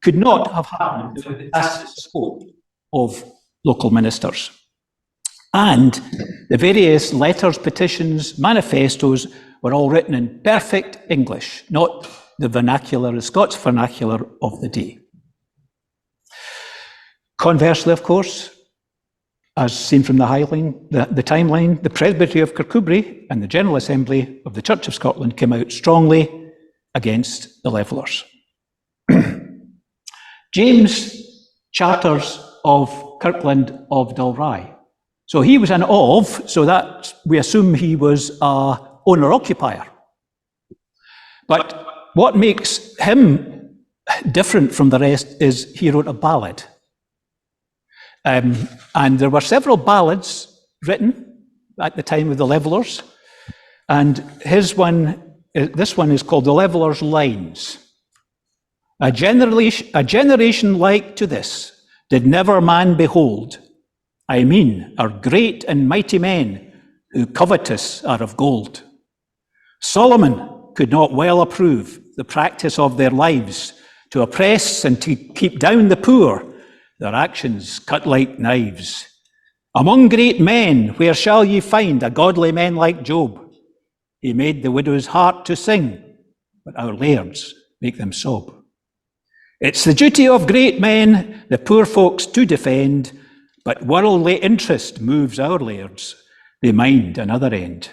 [SPEAKER 1] could not have happened without the tacit support of local ministers. And the various letters, petitions, manifestos were all written in perfect English, not the vernacular, the Scots vernacular of the day. Conversely, of course, as seen from the timeline, the Presbytery of Kirkcudbright and the General Assembly of the Church of Scotland came out strongly against the Levellers. James Charters of Kirkland of Dalry. So he was an of, so that we assume he was a owner-occupier. But what makes him different from the rest is he wrote a ballad. And there were several ballads written at the time of the Levellers, and this one is called The Levellers' Lines. A generation like to this did never man behold. I mean, our great and mighty men who covetous are of gold. Solomon could not well approve the practice of their lives to oppress and to keep down the poor, their actions cut like knives. Among great men, where shall ye find a godly man like Job? He made the widow's heart to sing, but our lairds make them sob. It's the duty of great men the poor folks to defend, but worldly interest moves our lairds. They mind another end.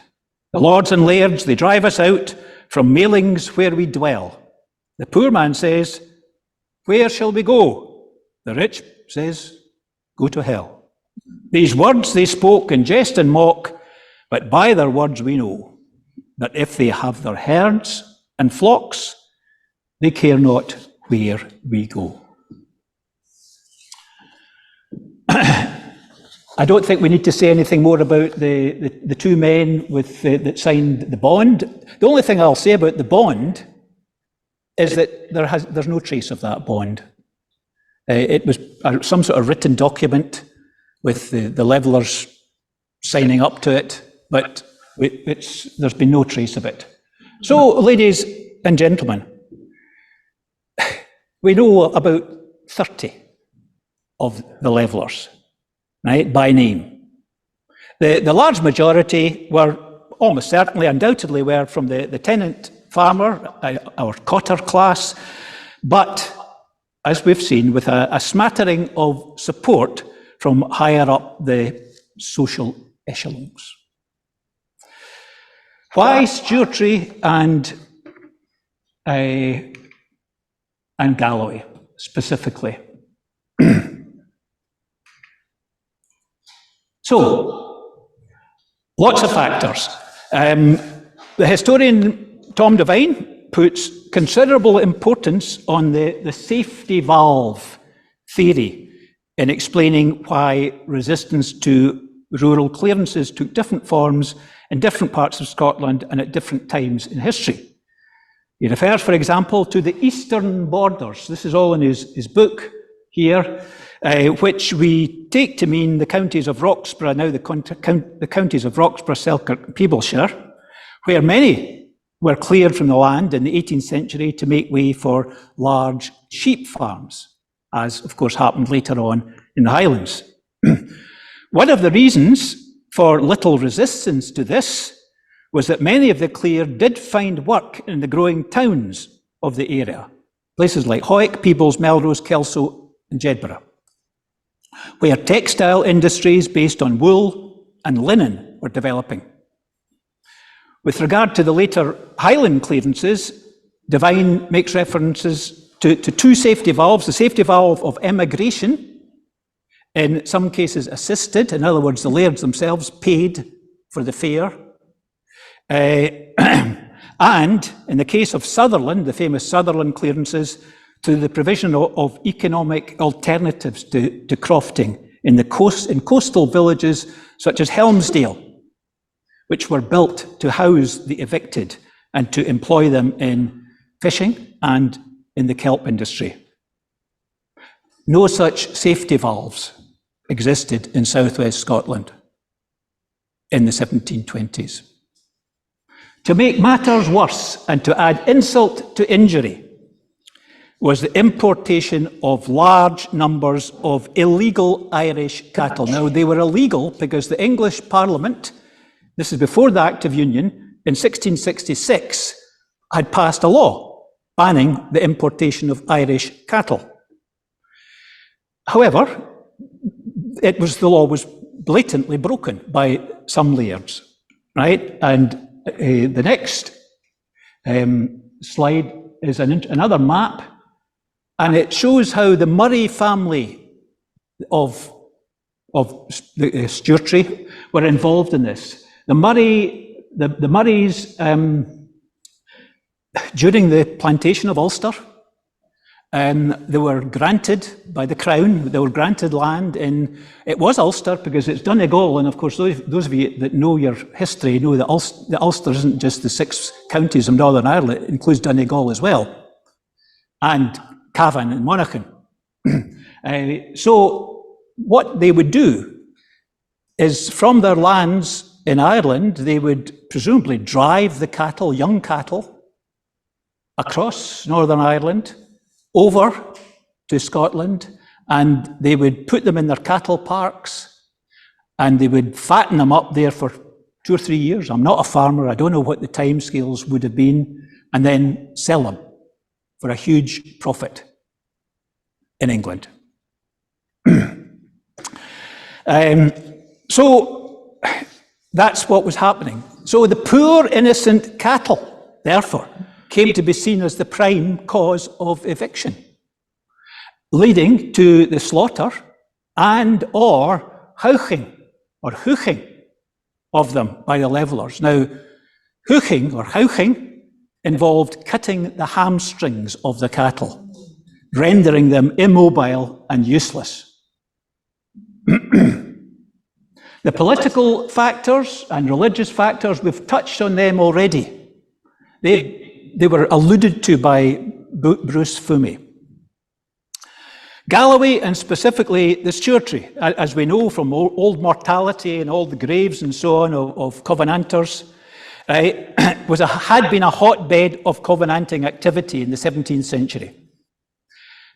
[SPEAKER 1] The lords and lairds, they drive us out from mailings where we dwell. The poor man says, where shall we go? The rich says, go to hell. These words they spoke in jest and mock, but by their words we know that if they have their herds and flocks, they care not where we go. I don't think we need to say anything more about the two men that signed the bond. The only thing I'll say about the bond is that there's no trace of that bond. It was some sort of written document with the Levellers signing up to it, but there's been no trace of it. So, ladies and gentlemen, we know about 30 of the Levellers, right, by name. The large majority were almost certainly, undoubtedly, were from the tenant farmer or cotter class, but as we've seen, with a smattering of support from higher up the social echelons. Why Stewartry and Galloway specifically? So, lots of factors. The historian Tom Devine puts considerable importance on the safety valve theory in explaining why resistance to rural clearances took different forms in different parts of Scotland and at different times in history. He refers, for example, to the eastern borders. This is all in his book here, which we take to mean the counties of Roxburgh, now the counties of Roxburgh, Selkirk, and Peeblesshire, where many were cleared from the land in the 18th century to make way for large sheep farms, as of course happened later on in the Highlands. One of the reasons for little resistance to this was that many of the cleared did find work in the growing towns of the area, places like Howick, Peebles, Melrose, Kelso, and Jedburgh, where textile industries based on wool and linen were developing. With regard to the later Highland clearances, Devine makes references to two safety valves: the safety valve of emigration, in some cases assisted, in other words, the lairds themselves paid for the fare, and in the case of Sutherland, the famous Sutherland clearances, to the provision of economic alternatives to crofting in coastal villages such as Helmsdale, which were built to house the evicted and to employ them in fishing and in the kelp industry. No such safety valves existed in southwest Scotland in the 1720s. To make matters worse and to add insult to injury was the importation of large numbers of illegal Irish cattle. Now, they were illegal because the English Parliament, this is before the Act of Union, in 1666, had passed a law banning the importation of Irish cattle. However, the law was blatantly broken by some lairds, right? And the next slide is another map, and it shows how the Murray family of the Stewartry were involved in this. The Murrays, during the plantation of Ulster, they were granted by the Crown, they were granted land in, it was Ulster because it's Donegal, and of course those of you that know your history know that Ulster isn't just the 6 counties of Northern Ireland, it includes Donegal as well, and Cavan and Monaghan. So what they would do is from their lands in Ireland, they would presumably drive the cattle, young cattle, across Northern Ireland, over to Scotland, and they would put them in their cattle parks, and they would fatten them up there for 2 or 3 years. I'm not a farmer, I don't know what the timescales would have been, and then sell them for a huge profit in England. So that's what was happening. So the poor innocent cattle, therefore, came to be seen as the prime cause of eviction, leading to the slaughter and or houching of them by the Levellers. Now, houching or houching involved cutting the hamstrings of the cattle, rendering them immobile and useless. The political factors and religious factors, we've touched on them already. They were alluded to by Bruce Fummey. Galloway, and specifically the Stewartry, as we know from old mortality and all the graves and so on of Covenanters, had been a hotbed of Covenanting activity in the 17th century.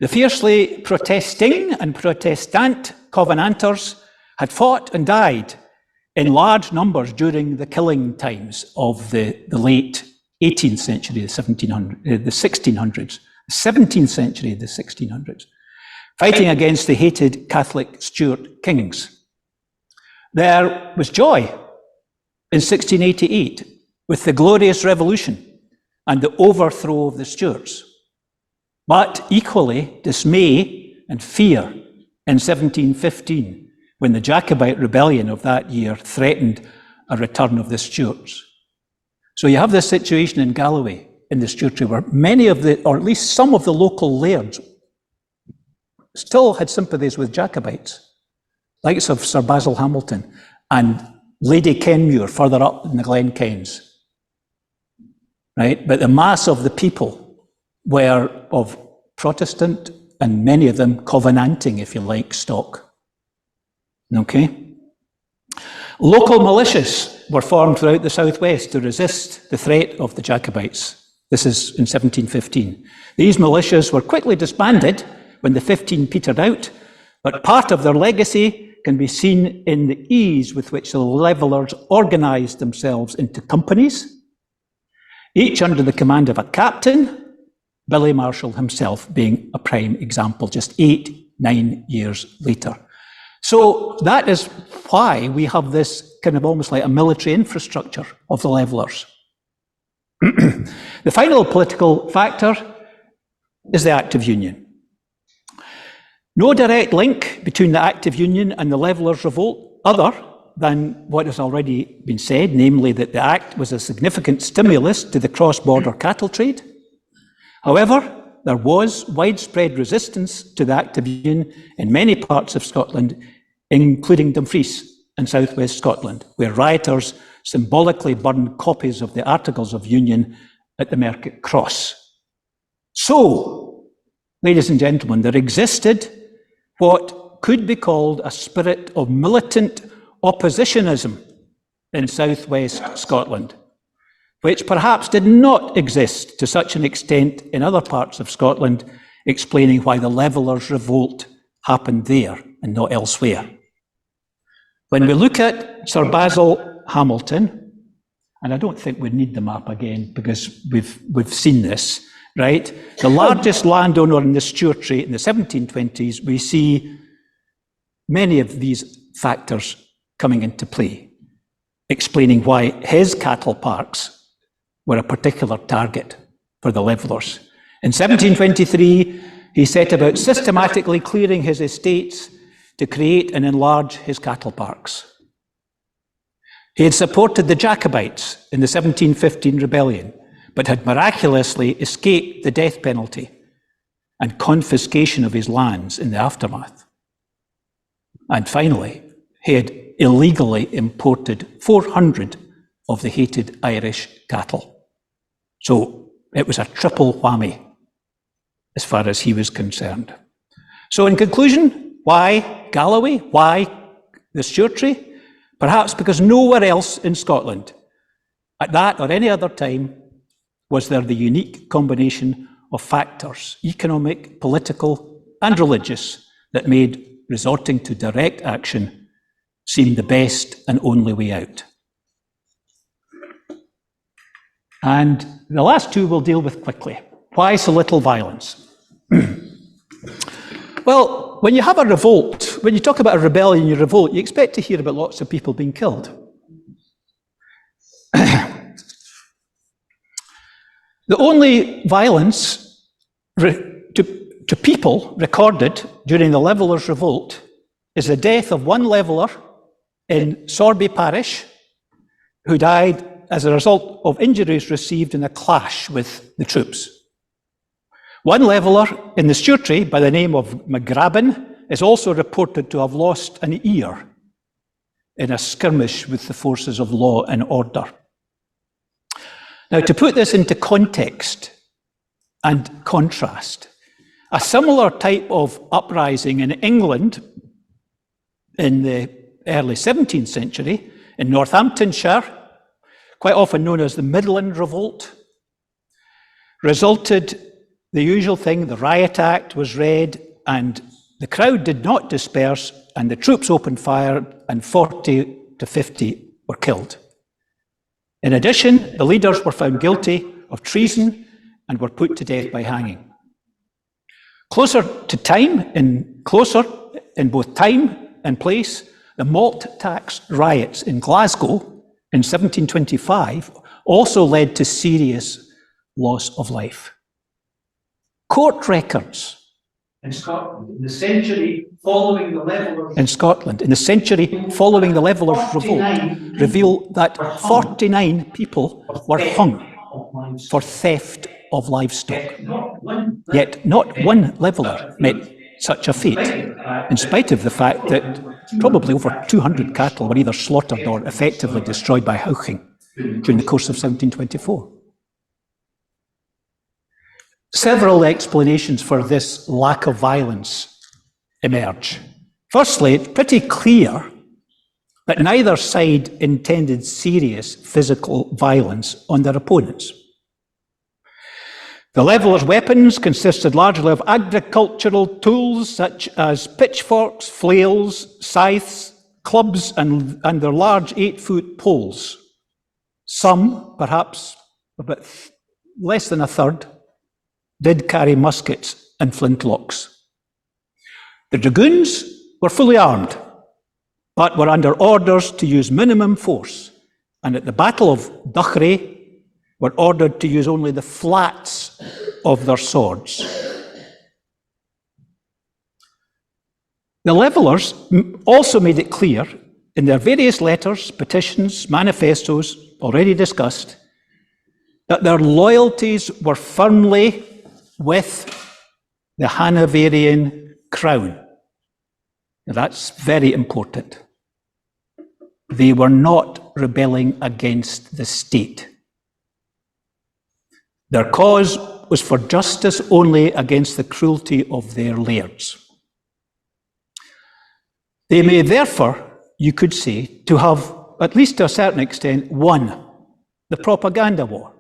[SPEAKER 1] The fiercely protesting and Protestant Covenanters had fought and died in large numbers during the killing times of the late 18th century, the 1600s, the 17th century, the 1600s, fighting against the hated Catholic Stuart kings. There was joy in 1688 with the Glorious Revolution and the overthrow of the Stuarts, but equally dismay and fear in 1715 when the Jacobite rebellion of that year threatened a return of the Stuarts. So you have this situation in Galloway, in the Stuartry, where many of the, or at least some of the local lairds still had sympathies with Jacobites, likes of Sir Basil Hamilton and Lady Kenmure further up in the Glen Kens, right? But the mass of the people were of Protestant and many of them Covenanting, if you like, stock. Okay? Local militias were formed throughout the southwest to resist the threat of the Jacobites. This is in 1715. These militias were quickly disbanded when the 15 petered out, but part of their legacy can be seen in the ease with which the Levellers organised themselves into companies, each under the command of a captain, Billy Marshall himself being a prime example, just 8-9 years later. So that is why we have this kind of almost like a military infrastructure of the Levellers. The final political factor is the Act of Union. No direct link between the Act of Union and the Levellers' revolt, other than what has already been said, namely that the Act was a significant stimulus to the cross-border cattle trade. However, there was widespread resistance to the Act of Union in many parts of Scotland, including Dumfries and southwest Scotland, where rioters symbolically burned copies of the Articles of Union at the Market Cross. So, ladies and gentlemen, there existed what could be called a spirit of militant oppositionism in southwest Scotland, which perhaps did not exist to such an extent in other parts of Scotland, explaining why the Levellers' revolt happened there and not elsewhere. When we look at Sir Basil Hamilton, and I don't think we need the map again because we've seen this, right? The largest landowner in the Stuartry in the 1720s, we see many of these factors coming into play, explaining why his cattle parks were a particular target for the Levellers. In 1723, he set about systematically clearing his estates to create and enlarge his cattle parks. He had supported the Jacobites in the 1715 rebellion, but had miraculously escaped the death penalty and confiscation of his lands in the aftermath. And finally, he had illegally imported 400 of the hated Irish cattle. So it was a triple whammy as far as he was concerned. So in conclusion, why Galloway? Why the Stuartry? Perhaps because nowhere else in Scotland, at that or any other time, was there the unique combination of factors, economic, political, and religious, that made resorting to direct action seem the best and only way out. And the last two we'll deal with quickly. Why so little violence? Well, when you have a revolt, when you talk about a rebellion, you revolt, you expect to hear about lots of people being killed. The only violence to people recorded during the Levellers' revolt is the death of one Leveller in Sorby parish who died as a result of injuries received in a clash with the troops. One Leveller in the Stuartry by the name of McGrabbin is also reported to have lost an ear in a skirmish with the forces of law and order. Now, to put this into context and contrast, a similar type of uprising in England in the early 17th century in Northamptonshire, quite often known as the Midland Revolt, resulted the usual thing, the Riot Act was read, and the crowd did not disperse, and the troops opened fire, and 40 to 50 were killed. In addition, the leaders were found guilty of treason and were put to death by hanging. Closer in both time and place, the malt tax riots in Glasgow in 1725 also led to serious loss of life. Court records in Scotland in the century following the Levellers revolt reveal that 49 people were hung for theft of livestock. Yet not one leveller met such a fate, in spite of the fact that probably over 200 cattle were either slaughtered or effectively destroyed by howking during the course of 1724. Several explanations for this lack of violence emerge. Firstly, it's pretty clear that neither side intended serious physical violence on their opponents. The Levellers' weapons consisted largely of agricultural tools such as pitchforks, flails, scythes, clubs, and their large 8-foot poles. Some, perhaps a bit less than a third, did carry muskets and flintlocks. The dragoons were fully armed, but were under orders to use minimum force, and at the Battle of Duchray were ordered to use only the flats of their swords. The Levellers also made it clear in their various letters, petitions, manifestos, already discussed, that their loyalties were firmly with the Hanoverian crown. Now, that's very important. They were not rebelling against the state. Their cause was for justice only against the cruelty of their lairds. They may therefore, you could say, to have, at least to a certain extent, won the propaganda war.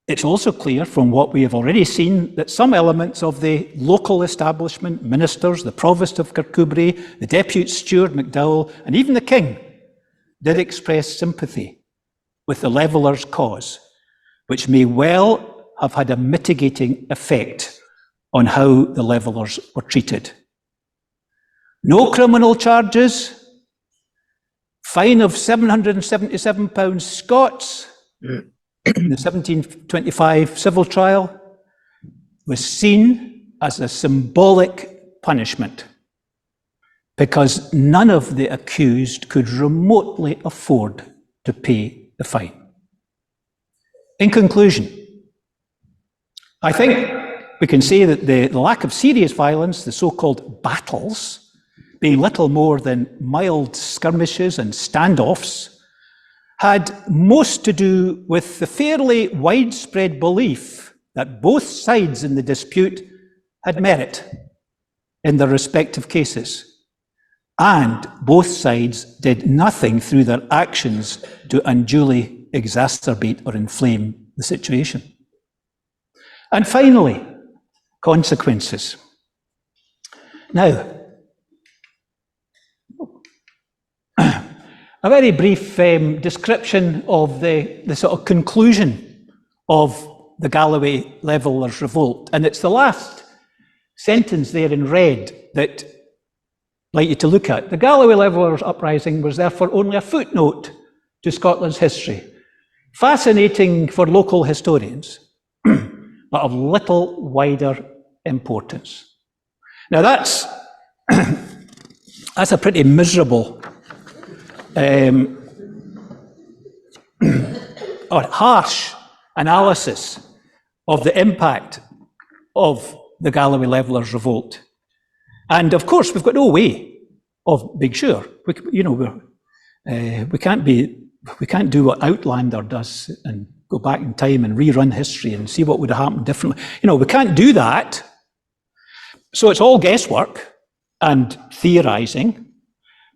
[SPEAKER 1] It's also clear from what we have already seen that some elements of the local establishment, ministers, the Provost of Kirkcudbright, the Deputy Steward MacDowell, and even the King, did express sympathy with the Levellers' cause, which may well have had a mitigating effect on how the Levellers were treated. No criminal charges, fine of £777 Scots. The 1725 civil trial was seen as a symbolic punishment because none of the accused could remotely afford to pay the fine. In conclusion, I think we can say that the lack of serious violence, the so-called battles, being little more than mild skirmishes and standoffs, had most to do with the fairly widespread belief that both sides in the dispute had merit in their respective cases, and both sides did nothing through their actions to unduly exacerbate or inflame the situation. And finally, consequences. Now, a very brief description of the sort of conclusion of the Galloway Levellers revolt. And it's the last sentence there in red that I'd like you to look at. The Galloway Levellers uprising was therefore only a footnote to Scotland's history, fascinating for local historians, but of little wider importance. Now that's a pretty miserable or harsh analysis of the impact of the Galloway Levellers revolt. And of course, we've got no way of being sure. We can't do what Outlander does and go back in time and rerun history and see what would have happened differently. We can't do that. So it's all guesswork and theorizing.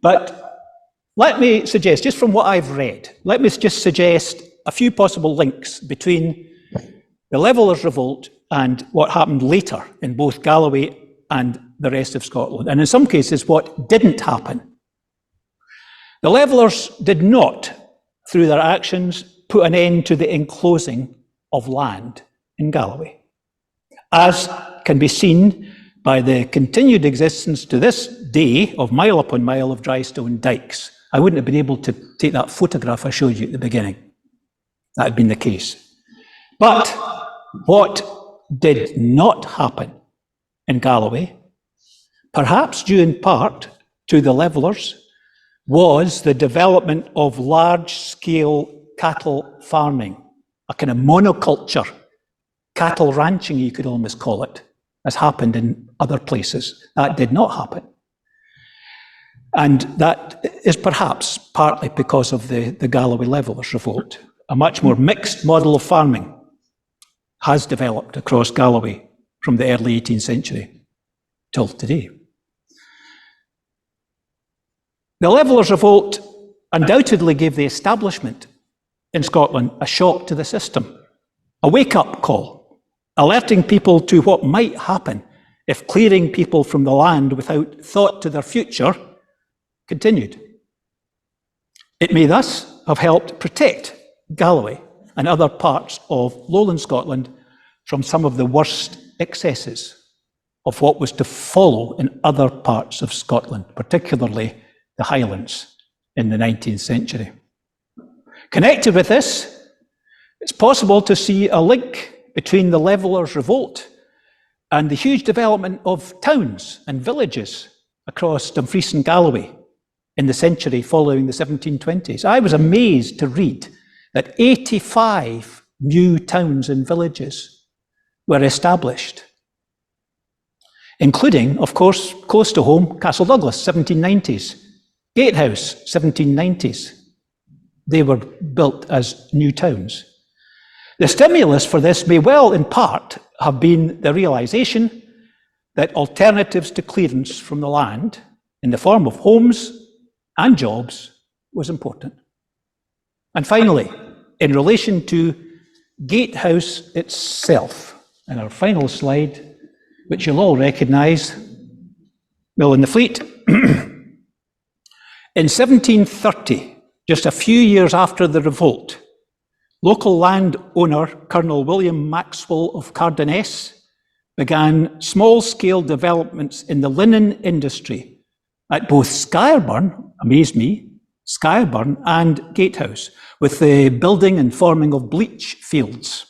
[SPEAKER 1] But let me suggest, just from what I've read, let me just suggest a few possible links between the Levellers revolt and what happened later in both Galloway and the rest of Scotland, and in some cases what didn't happen. The Levellers did not, through their actions, put an end to the enclosing of land in Galloway, as can be seen by the continued existence to this day of mile upon mile of dry stone dykes. I wouldn't have been able to take that photograph I showed you at the beginning. That had been the case. But what did not happen in Galloway, perhaps due in part to the Levellers, was the development of large-scale cattle farming, a kind of monoculture, cattle ranching you could almost call it, as happened in other places. That did not happen. And that is perhaps partly because of the Galloway Levellers revolt. A much more mixed model of farming has developed across Galloway from the early 18th century till today. The Levellers revolt undoubtedly gave the establishment in Scotland a shock to the system, a wake-up call, alerting people to what might happen if clearing people from the land without thought to their future continued. It may thus have helped protect Galloway and other parts of lowland Scotland from some of the worst excesses of what was to follow in other parts of Scotland, particularly the Highlands in the 19th century. Connected with this, it's possible to see a link between the Levellers revolt and the huge development of towns and villages across Dumfries and Galloway in the century following the 1720s. I was amazed to read that 85 new towns and villages were established, including, of course, close to home, Castle Douglas, 1790s, Gatehouse, 1790s. They were built as new towns. The stimulus for this may well, in part, have been the realisation that alternatives to clearance from the land in the form of homes and jobs was important. And finally, in relation to Gatehouse itself, and our final slide, which you'll all recognise, Mill in the Fleet. In 1730, just a few years after the revolt, local landowner Colonel William Maxwell of Cardonness began small-scale developments in the linen industry at both Skyreburn, amazed me, Skyreburn and Gatehouse, with the building and forming of bleach fields.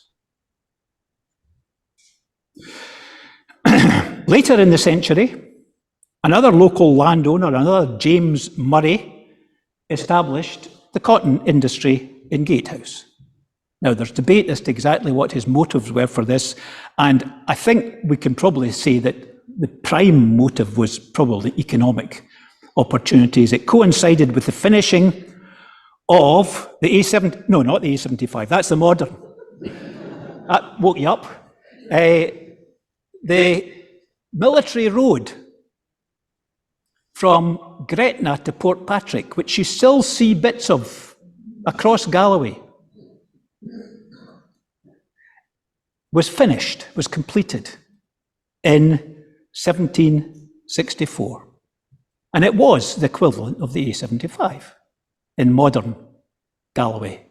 [SPEAKER 1] Later in the century, another local landowner, another James Murray, established the cotton industry in Gatehouse. Now, there's debate as to exactly what his motives were for this, and I think we can probably say that the prime motive was probably economic opportunities. It coincided with the finishing of the A70, no, not the A75, that's the modern. That woke you up. The military road from Gretna to Portpatrick, which you still see bits of across Galloway, was finished, was completed in 1764. And it was the equivalent of the A75 in modern Galloway.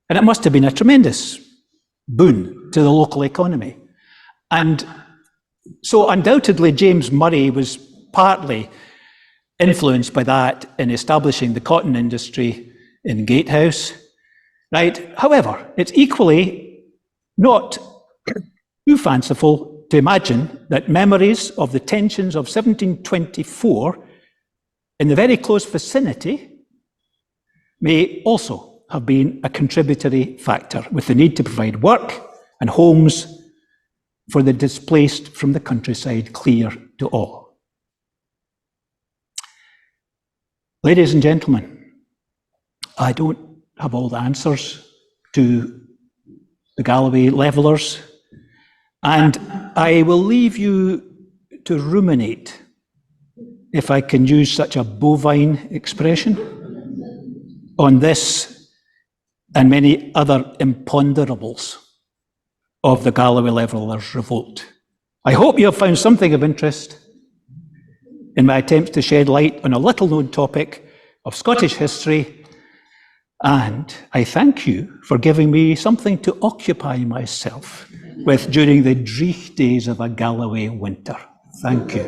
[SPEAKER 1] And it must have been a tremendous boon to the local economy. And so undoubtedly James Murray was partly influenced by that in establishing the cotton industry in Gatehouse, right? However, it's equally not too fanciful to imagine that memories of the tensions of 1724 in the very close vicinity may also have been a contributory factor, with the need to provide work and homes for the displaced from the countryside clear to all. Ladies and gentlemen, I don't have all the answers to the Galloway Levellers, and I will leave you to ruminate, if I can use such a bovine expression, on this and many other imponderables of the Galloway Levellers revolt. I hope you have found something of interest in my attempts to shed light on a little-known topic of Scottish history, and I thank you for giving me something to occupy myself with during the dreich days of a Galloway winter. Thank you.